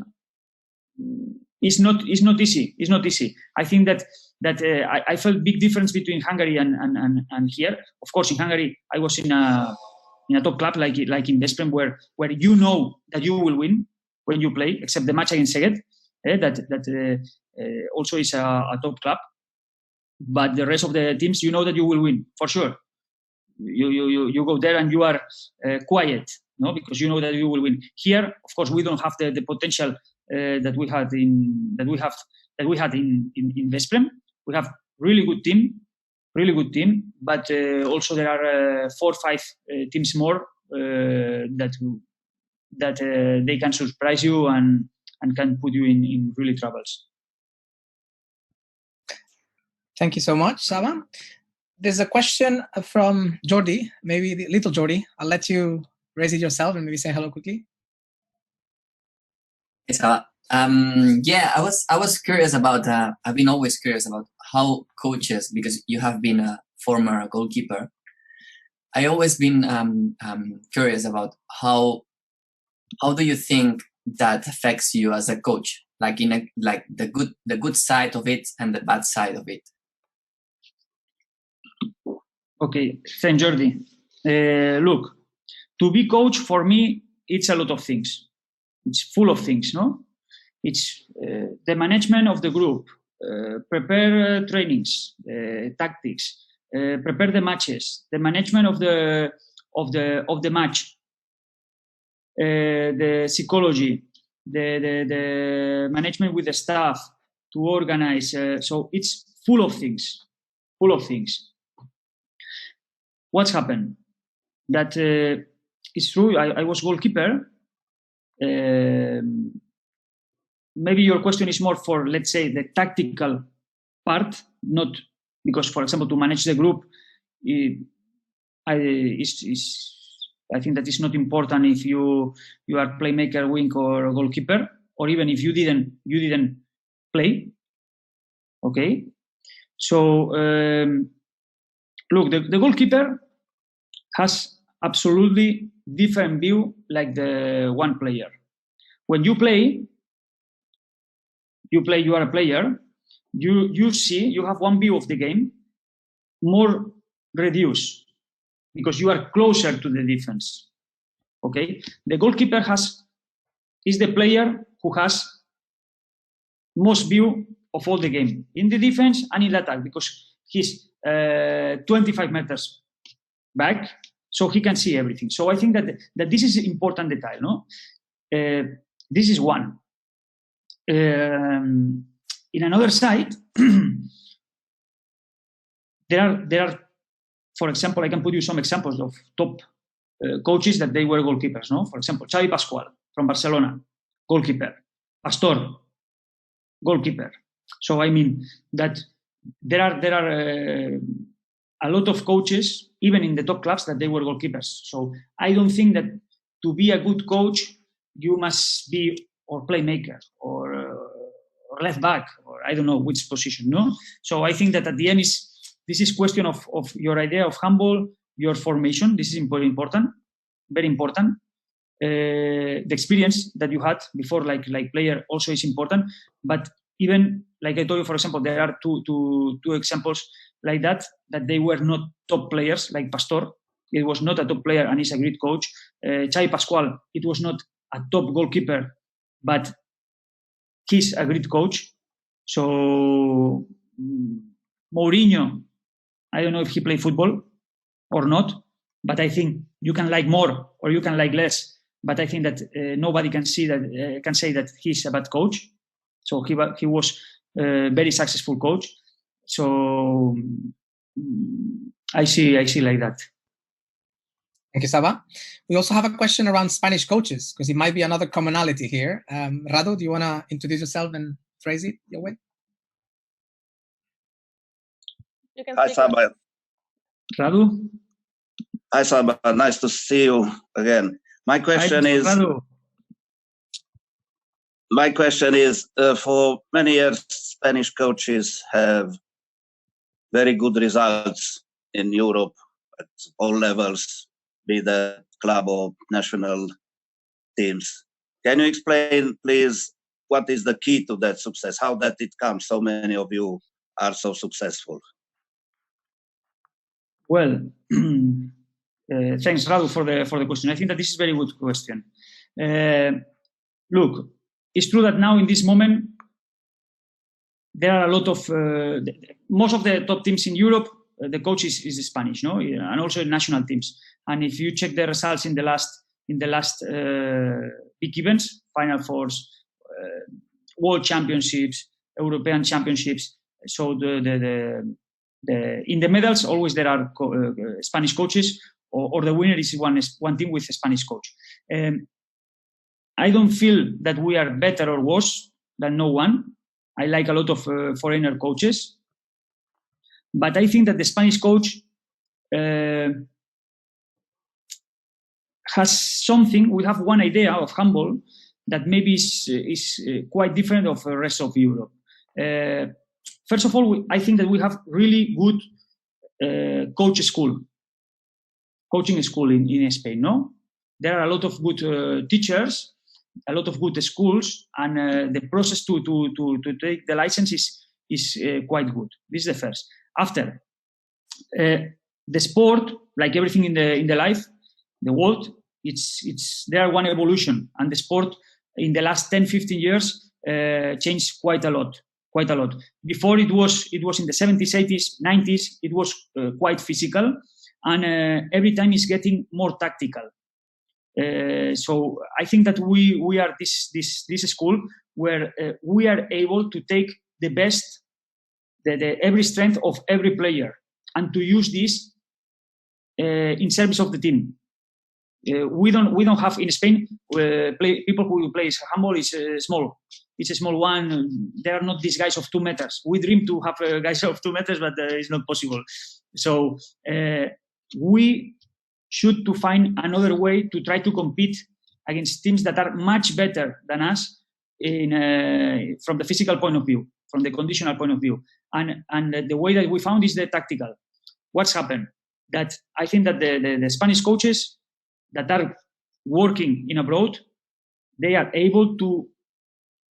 easy. It's not easy. I think that I felt big difference between Hungary and here. Of course, in Hungary, I was in a top club like in Veszprém, where you know that you will win when you play, except the match against Szeged, that also is a top club. But the rest of the teams, you know that you will win for sure. You go there and you are quiet, no, because you know that you will win. Here, of course, we don't have the potential that we had in Veszprém. We have really good team, but also there are 4 or 5 teams more that they can surprise you and can put you in really troubles. Thank you so much, Saba. There's a question from Jordi, maybe the little Jordi. I'll let you raise it yourself and maybe say hello quickly. Hey, Saba. Yeah, I was curious about. I've been always curious about how coaches, because you have been a former goalkeeper. I always been curious about how do you think that affects you as a coach, like the good side of it and the bad side of it. Okay, thanks, Jordi. Look, to be coach for me, it's a lot of things. It's full of things, no? It's the management of the group, prepare trainings, tactics, prepare the matches, the management of the match, the psychology, the management with the staff, to organize. So it's full of things. What's happened? That it's true. I was goalkeeper. Maybe your question is more for, let's say, the tactical part, not because, for example, to manage the group, I think that is not important if you are playmaker, wing, or goalkeeper, or even if you didn't play. Okay, so look, the goalkeeper has absolutely different view like the one player. When you play, you are a player, you see, you have one view of the game, more reduced, because you are closer to the defense. Okay? The goalkeeper is the player who has most view of all the game, in the defense and in the attack, because he's 25 meters back, so he can see everything. So I think that this is an important detail, no? This is one. In another side, there are, for example, I can put you some examples of top coaches that they were goalkeepers, no? For example, Xavi Pascual from Barcelona, goalkeeper. Pastor, goalkeeper. So I mean that there are a lot of coaches, even in the top clubs, that they were goalkeepers. So I don't think that to be a good coach, you must be or playmaker or left back, or I don't know which position, no? So I think that at the end this is question of your idea of handball, your formation. This is very important. The experience that you had before, like player, also is important. But even like I told you, for example, there are two examples like that they were not top players, like Pastor. It was not a top player and he's a great coach. Xavi Pascual, it was not a top goalkeeper, but he's a great coach. So Mourinho, I don't know if he played football or not, but I think you can like more or you can like less. But I think that nobody can say that he's a bad coach. So he was a very successful coach. So I see like that. Thank you, Saba. We also have a question around Spanish coaches, because it might be another commonality here. Radu, do you want to introduce yourself and phrase it your way? You can Hi, Saba. Radu? Hi, Saba. Nice to see you again. My question is, for many years, Spanish coaches have very good results in Europe at all levels, be that club or national teams. Can you explain, please, what is the key to that success? How that it comes? So many of you are so successful. Well, thanks, Radu, for the question. I think that this is a very good question. Look, it's true that now in this moment, there are a lot of, most of the top teams in Europe, the coach is Spanish, no? And also in national teams. And if you check the results in the last big events, Final Fours, World Championships, European Championships, so in the medals, always there are Spanish coaches, or the winner is one team with a Spanish coach. I don't feel that we are better or worse than no one. I like a lot of foreigner coaches. But I think that the Spanish coach has something. We have one idea of handball that maybe is quite different of the rest of Europe. First of all, I think that we have really good coaching school in Spain. No, there are a lot of good teachers, a lot of good schools, and the process to take the license is quite good. This is the first. After the sport, like everything in the life, the world, it's there one evolution, and the sport in the last 10-15 years changed quite a lot. Before it was in the 70s, 80s, 90s, it was quite physical, and every time it's getting more tactical. So I think that we are this school where we are able to take the best, every strength of every player, and to use this in service of the team. We don't have in Spain people who play handball is small. It's a small one. There are not these guys of 2 meters. We dream to have guys of 2 meters, but it's not possible. So we should to find another way to try to compete against teams that are much better than us from the physical point of view, from the conditional point of view. And the way that we found is the tactical. What's happened? That I think that the Spanish coaches that are working in abroad, they are able to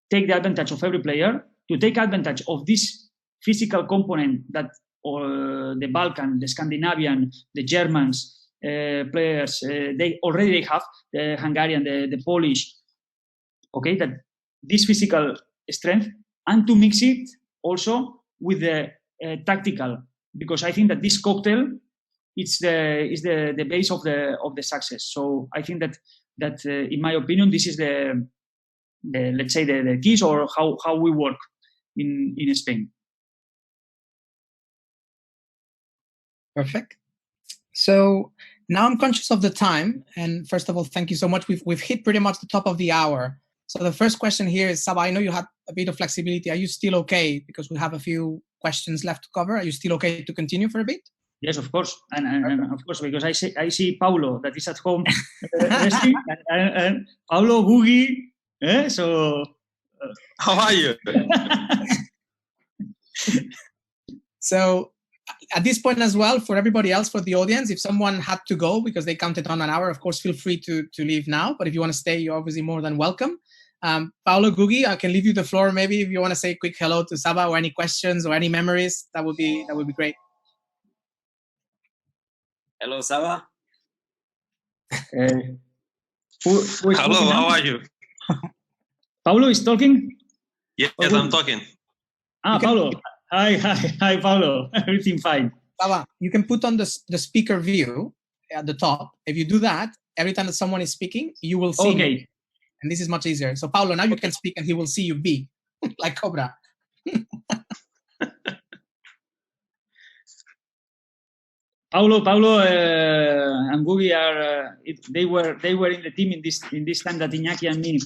take the advantage of every player, to take advantage of this physical component that the Balkan, the Scandinavian, the Germans players, they already have, the Hungarian, the Polish, okay, that this physical strength, and to mix it also with the tactical, because I think that this cocktail is the base of the success. So I think that in my opinion, this is the let's say the keys, or how we work in Spain. Perfect. So now I'm conscious of the time, and first of all, thank you so much. We've hit pretty much the top of the hour. So the first question here is, Saba, I know you had a bit of flexibility. Are you still okay? Because we have a few questions left to cover. Are you still okay to continue for a bit? Yes, of course, and of course, because I see Paulo that is at home resting, and Paulo Gugi. So, how are you? So, at this point as well, for everybody else, for the audience, if someone had to go because they counted on an hour, of course, feel free to leave now. But if you want to stay, you're obviously more than welcome. Paulo, Gugi, I can leave you the floor. Maybe if you want to say a quick hello to Saba or any questions or any memories, that would be great. Hello, Saba. Who is hello, how are you? Paulo is talking? Yes, I'm talking. Paulo. Hi, Paulo. Everything fine. Saba, you can put on the speaker view at the top. If you do that, every time that someone is speaking, you will see me. And this is much easier. So, Paulo, now you can speak and he will see you big, like Cobra. Paulo, and Gugi are they were in the team in this time that Iñaki and me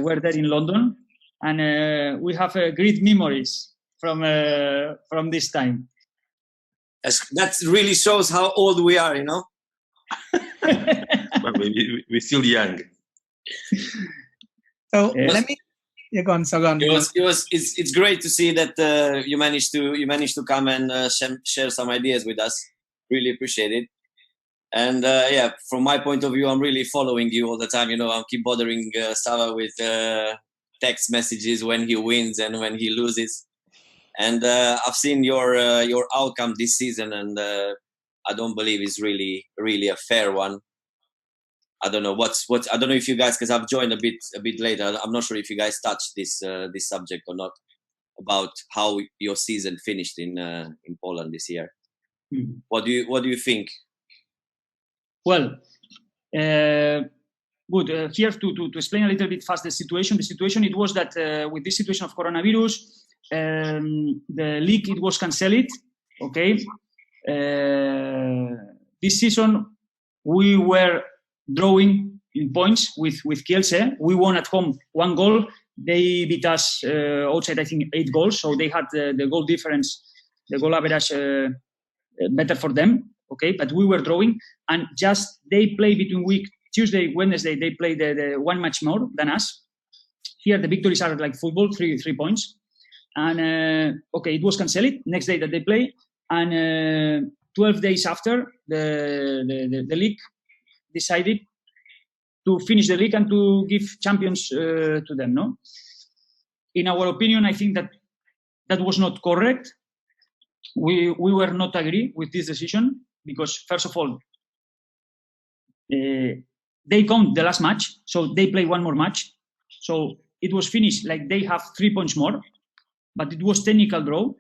were there in London, and we have great memories from this time. That really shows how old we are, you know. But we're still young. So let me. Go on. It's great to see that you managed to come and share some ideas with us. Really appreciate it. And from my point of view, I'm really following you all the time. You know, I'll keep bothering Saba with text messages when he wins and when he loses. And I've seen your outcome this season, and I don't believe it's really a fair one. I don't know I don't know if you guys, because I've joined a bit later. I'm not sure if you guys touched this subject or not, about how your season finished in Poland this year. Mm-hmm. What do you think? Well, good. Here to explain a little bit fast the situation. The situation it was that with this situation of coronavirus, the league it was cancelled. Okay, this season we were drawing in points with Kielce. We won at home 1 goal. They beat us outside, I think, 8 goals. So they had the goal difference, the goal average better for them. Okay, but we were drawing, and just they play between week Tuesday, Wednesday. They play the 1 match more than us. Here the victories are like football, 3 points. And it was cancelled. Next day that they play, and 12 days after the league decided to finish the league and to give champions to them. No, in our opinion, I think that was not correct. We were not agree with this decision because, first of all, they count the last match, so they play 1 more match. So it was finished like they have 3 points more, but it was technical draw.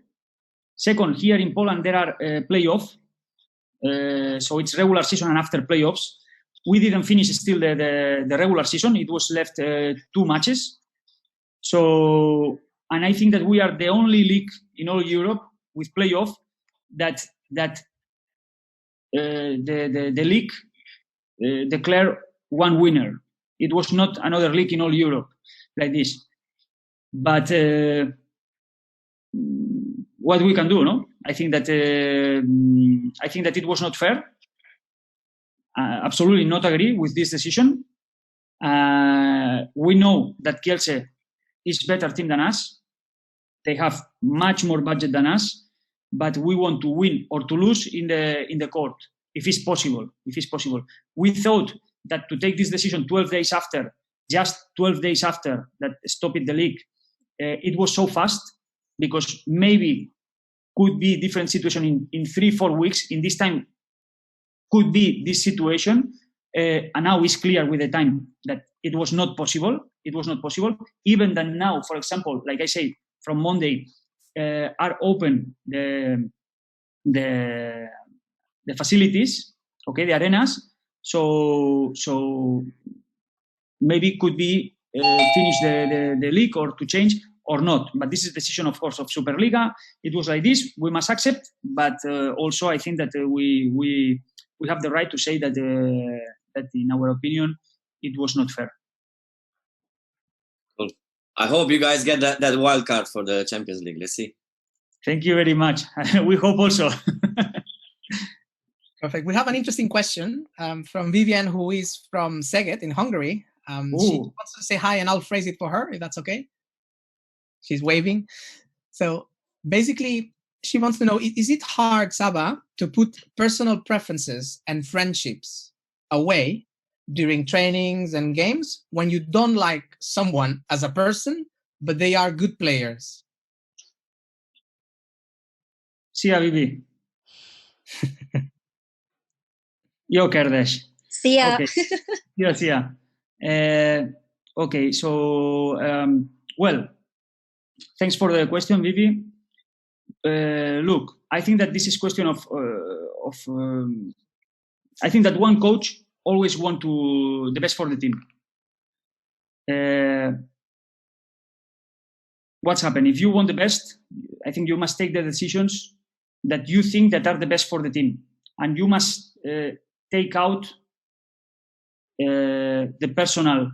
Second, here in Poland there are playoffs, so it's regular season and after playoffs. We didn't finish still the regular season. It was left 2 matches. So, and I think that we are the only league in all Europe with playoff that the league declare 1 winner. It was not another league in all Europe like this. But what we can do, no? I think that it was not fair. Absolutely not agree with this decision. We know that Kielce is better team than us. They have much more budget than us, but we want to win or to lose in the court if it's possible. We thought that to take this decision 12 days after, just 12 days after that stopped the league, it was so fast because maybe could be different situation in 3-4 weeks. In this time could be this situation, and now it's clear with the time that it was not possible. It was not possible. Even then now, for example, like I say, from Monday are open the facilities, okay, the arenas. So maybe could be finish the league or to change or not. But this is the decision, of course, of Superliga. It was like this. We must accept. But also, I think that we have the right to say that in our opinion, it was not fair. I hope you guys get that wild card for the Champions League. Let's see. Thank you very much. We hope also. Perfect. We have an interesting question from Vivian, who is from Szeged in Hungary. She wants to say hi, and I'll phrase it for her, if that's okay. She's waving. So basically, she wants to know, is it hard, Saba, to put personal preferences and friendships away during trainings and games when you don't like someone as a person, but they are good players? Szia, Vivi. Jó kérdés. Szia. Okay. Szia. Okay, so, well, thanks for the question, Vivi. Look, I think that this is question of I think that one coach always want the best for the team. What's happened? If you want the best, I think you must take the decisions that you think that are the best for the team, and you must take out the personal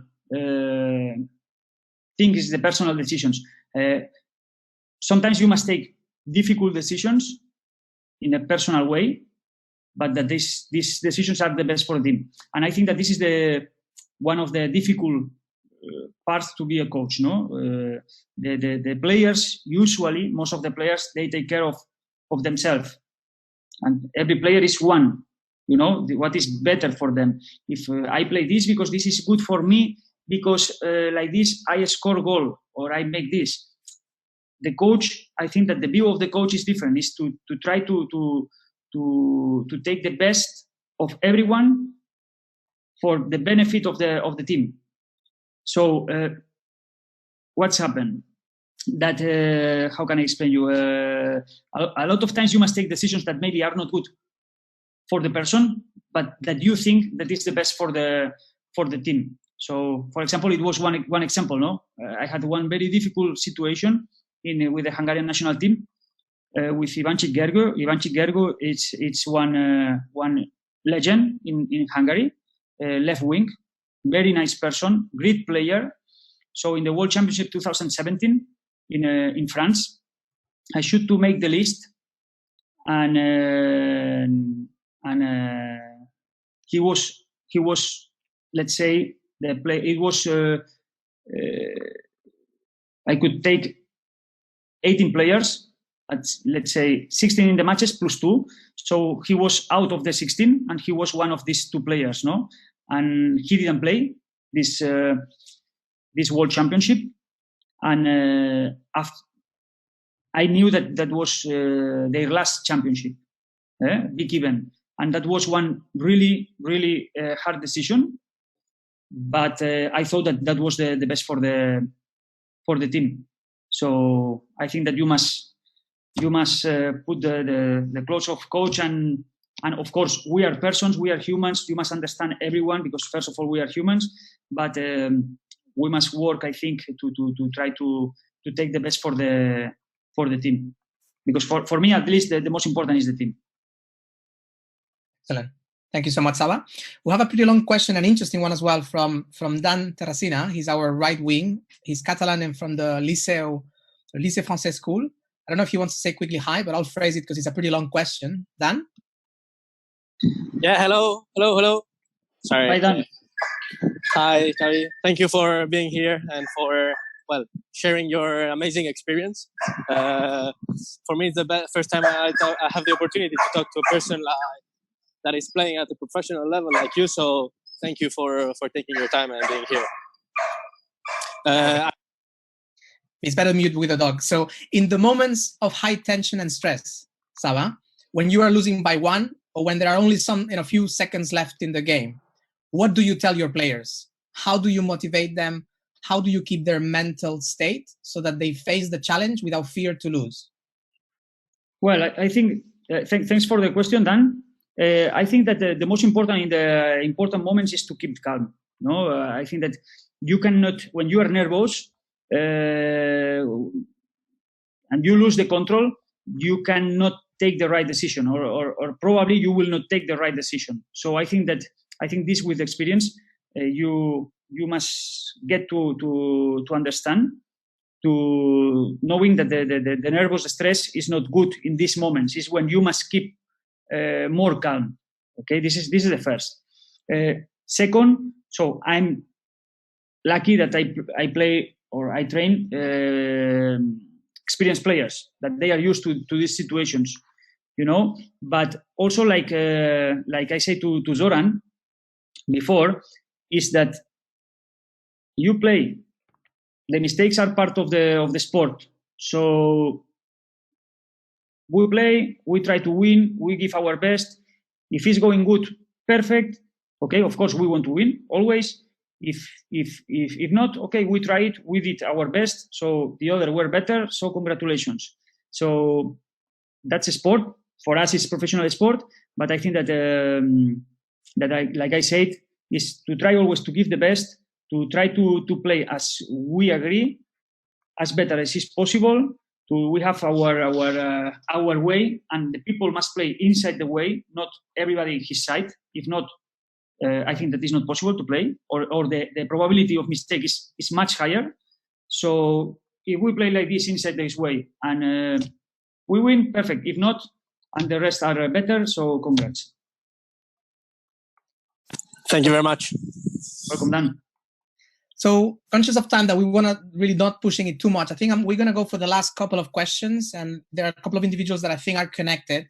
things, the personal decisions. Sometimes you must take difficult decisions in a personal way, but that these decisions are the best for the team. And I think that this is one of the difficult parts to be a coach. No, the players, usually most of the players, they take care of themselves, and every player is one. You know what is better for them. If I play this because this is good for me, because like this I score goal or I make this. The coach, I think that the view of the coach is different. Is to try to take the best of everyone for the benefit of the team. So what's happened? That how can I explain you? A lot of times you must take decisions that maybe are not good for the person, but that you think that is the best for the team. So, for example, it was one example. No, I had one very difficult situation with the Hungarian national team with Ivanchik Gergő. Ivanchik Gergő, it's one legend in Hungary, left wing, very nice person, great player. So in the World Championship 2017 in France, I should to make the list, and he was, let's say, the play. It was I could take 18 players, at, let's say 16 in the matches plus 2. So he was out of the 16, and he was one of these 2 players, no? And he didn't play this World Championship. And after, I knew that was their last championship, big event. And that was one really, really hard decision. But I thought that was the best for the team. So I think that you must put the clothes of coach, and of course we are persons, we are humans. You must understand everyone, because first of all we are humans. But we must work, I think, to try to take the best for the team, because for me at least the most important is the team. Excellent. Thank you so much, Saba. We have a pretty long question, an interesting one as well, from Dan Terracina. He's our right wing. He's Catalan and from the Lycée Français School. I don't know if he wants to say quickly hi, but I'll phrase it because it's a pretty long question. Dan? Yeah, hello. Sorry. Hi, Dan. Hi, Xavi. Thank you for being here and for, sharing your amazing experience. For me, it's the first time I have the opportunity to talk to a person that is playing at a professional level like you. So thank you for taking your time and being here. It's better mute with a dog. So in the moments of high tension and stress, Saba, when you are losing by 1 or when there are only a few seconds left in the game, what do you tell your players? How do you motivate them? How do you keep their mental state so that they face the challenge without fear to lose? Well, I think, thanks for the question, Dan. I think that the most important in the important moments is to keep calm. No, I think that you cannot, when you are nervous and you lose the control, you cannot take the right decision, or probably you will not take the right decision. So I think this with experience, you must get to understand knowing that the nervous stress is not good in these moments. Is when you must keep more calm. Okay, this is the first. Second, so I'm lucky that I play or I train experienced players that they are used to these situations, you know. But also, like I say to Zoran before, is that you play. The mistakes are part of the sport. So we play, we try to win, we give our best. If it's going good, perfect. Okay, of course we want to win always. If not, okay, we try it. We did our best. So the other were better. So congratulations. So that's a sport. For us, it's professional sport. But I think that like I said, is to try always to give the best. To try to play as we agree, as better as is possible. We have our way, and the people must play inside the way, not everybody his side. If not, I think that is not possible to play, or the probability of mistake is much higher. So if we play like this inside this way, and we win, perfect. If not, and the rest are better, so congrats. Thank you very much. Welcome, Dan. So conscious of time that we want to really not pushing it too much. I think we're going to go for the last couple of questions, and there are a couple of individuals that I think are connected.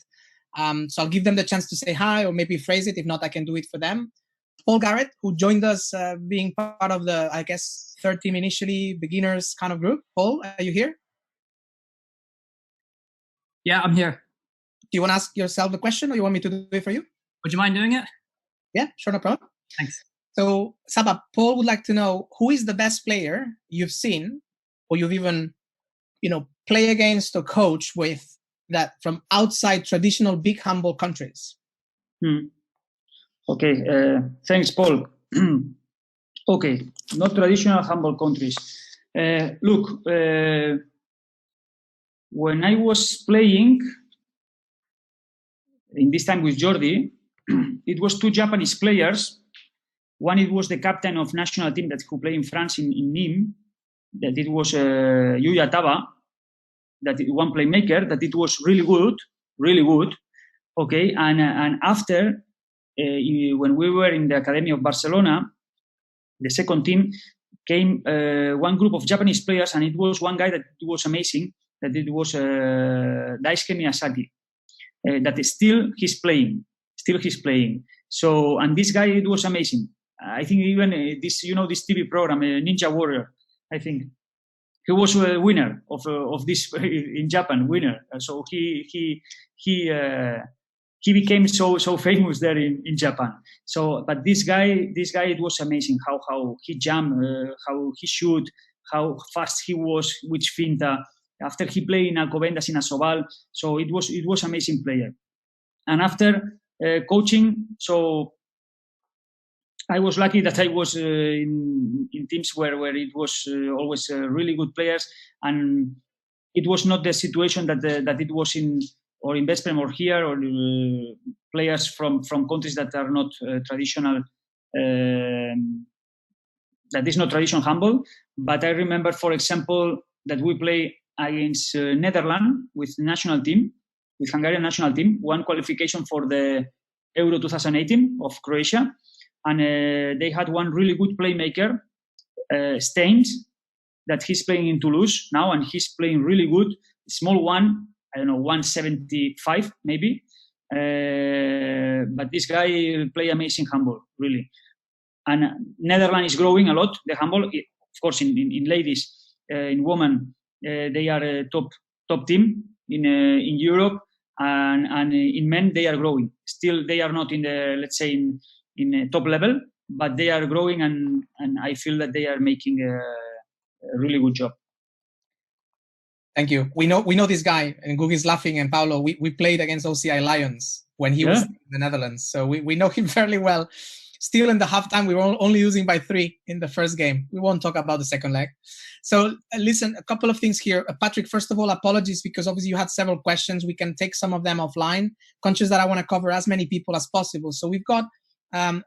So I'll give them the chance to say hi or maybe phrase it. If not, I can do it for them. Paul Garrett, who joined us being part of the, I guess, third team initially, beginners kind of group. Paul, are you here? Yeah, I'm here. Do you want to ask yourself the question or you want me to do it for you? Would you mind doing it? Yeah, sure, no problem. Thanks. So, Saba, Paul would like to know who is the best player you've seen or you've even, play against or coach with that from outside traditional big handball countries? Okay, thanks, Paul. Okay, not traditional handball countries. Look, when I was playing, in this time with Jordi, it was two Japanese players. One, it was the captain of national team who played in France in Nîmes. That it was Yuya Taba, that one playmaker. That it was really good. Okay, and after when we were in the academy of Barcelona, the second team came one group of Japanese players, and it was one guy that was amazing. That it was Daisuke Miyazaki. That still he's playing. So, and this guy, it was amazing. I think even this TV program, Ninja Warrior, I think he was a winner of this in Japan, winner. So he became so famous there in Japan. So, but this guy, it was amazing how he jumped, how he shoot, how fast he was, which finta. After he played in Alcobendas in Asobal, so it was amazing player. And after coaching, so I was lucky that I was in teams where it was always really good players, and it was not the situation that it was in or in Veszprém or here, or players from countries that are not traditional. That is not traditional handball. But I remember, for example, that we play against Netherlands with national team, with Hungarian national team, one qualification for the Euro 2018 of Croatia. And they had one really good playmaker, Staines, that he's playing in Toulouse now, and he's playing really good. Small one, I don't know, 175 maybe. But this guy play amazing handball, really. And Netherlands is growing a lot, the handball. Of course, in ladies, in women, they are a top team in Europe, and in men they are growing. Still, they are not in the, let's say, in a top level, but they are growing, and I feel that they are making a really good job. Thank you. We know this guy, and Gugi's laughing, and Paulo, we played against OCI Lions when he was in the Netherlands, so we know him fairly well. Still in the halftime, we were only losing by 3 in the first game. We won't talk about the second leg. So listen, a couple of things here. Patrick, first of all, apologies, because obviously you had several questions. We can take some of them offline. Conscious that I want to cover as many people as possible. So we've got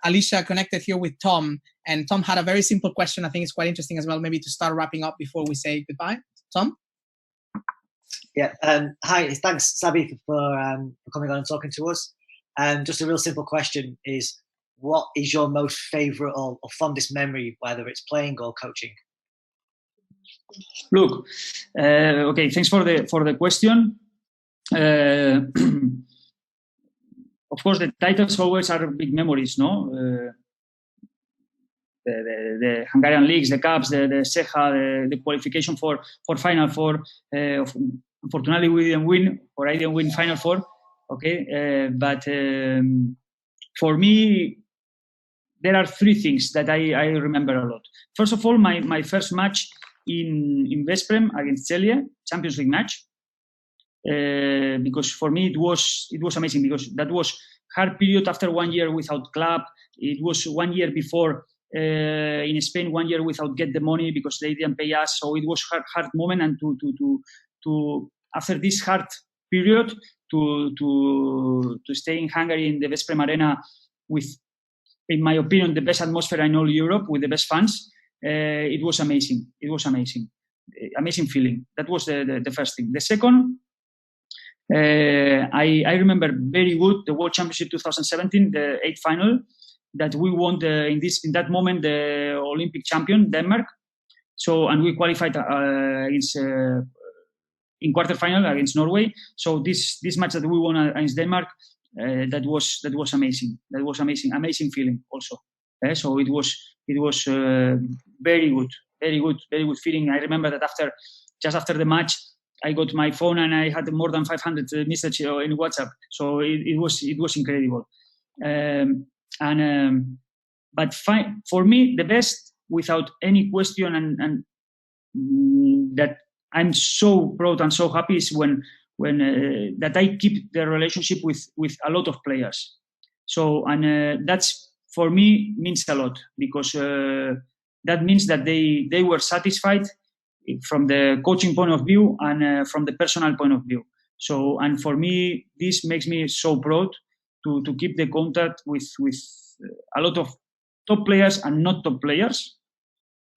Alicia connected here with Tom, and Tom had a very simple question. I think it's quite interesting as well, maybe to start wrapping up before we say goodbye. Tom? Yeah. Hi. Thanks, Xavi, for coming on and talking to us. Just a real simple question is, what is your most favourite or fondest memory, whether it's playing or coaching? Look, okay, thanks for the question. Of course, the titles always are big memories, no? The Hungarian leagues, the cups, the Ceja, the qualification for Final Four. Unfortunately, we didn't win, or I didn't win Final Four. Okay, but for me, there are three things that I remember a lot. First of all, my first match in Veszprém against Celje, Champions League match, because for me it was amazing, because that was hard period after 1 year without club. It was 1 year before in Spain, 1 year without get the money because they didn't pay us. So it was hard moment, and to after this hard period to stay in Hungary in the Veszprém Arena with, in my opinion, the best atmosphere in all Europe with the best fans. It was amazing. It was amazing. Amazing feeling. That was the first thing. The second, I remember very good the World Championship 2017, the 8th final, that we won in that moment the Olympic champion Denmark. So, and we qualified against in quarterfinal against Norway. So this match that we won against Denmark, that was amazing. That was amazing feeling also. So it was very good feeling. I remember that just after the match, I got my phone and I had more than 500 messages in WhatsApp. So it was incredible. But for me, the best, without any question, and that I'm so proud and so happy, is when that I keep the relationship with a lot of players. So, and that's for me means a lot, because that means that they were satisfied from the coaching point of view and from the personal point of view. So, and for me, this makes me so proud to keep the contact with a lot of top players and not top players.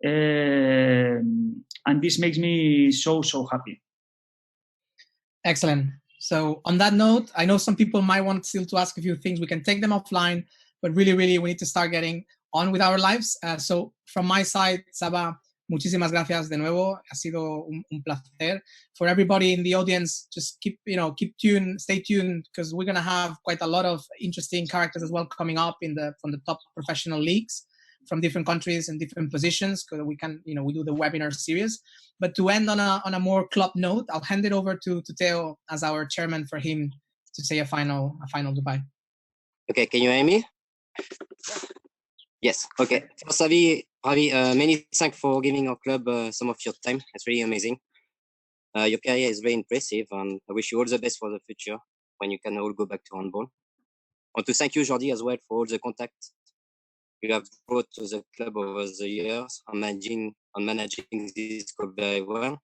And this makes me so happy. Excellent. So on that note, I know some people might want still to ask a few things. We can take them offline, but really, we need to start getting on with our lives. So from my side, Saba, muchísimas gracias de nuevo. Ha sido un placer. For everybody in the audience, just keep tuned, stay tuned, because we're going to have quite a lot of interesting characters as well coming up from the top professional leagues from different countries and different positions, because we do the webinar series. But to end on a more club note, I'll hand it over to Theo as our chairman, for him to say a final goodbye. Okay, can you hear me? Yes. Okay. First, Xavi, many thanks for giving our club some of your time. It's really amazing. Your career is very impressive, and I wish you all the best for the future when you can all go back to handball. I want to thank you, Jordi, as well, for all the contact you have brought to the club over the years and managing this club very well.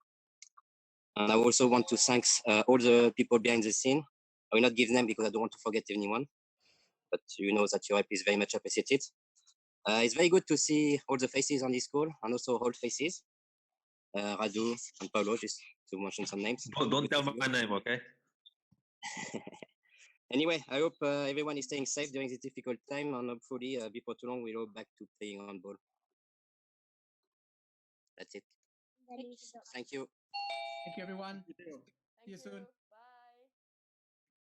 And I also want to thank all the people behind the scene. I will not give them because I don't want to forget anyone, but you know that your help is very much appreciated. It's very good to see all the faces on this call, and also old faces. Radu and Paulo, just to mention some names. Don't tell my name, okay? Anyway, I hope everyone is staying safe during this difficult time, and hopefully before too long we'll go back to playing handball. That's it. Thank you. Thank you, everyone. See you soon.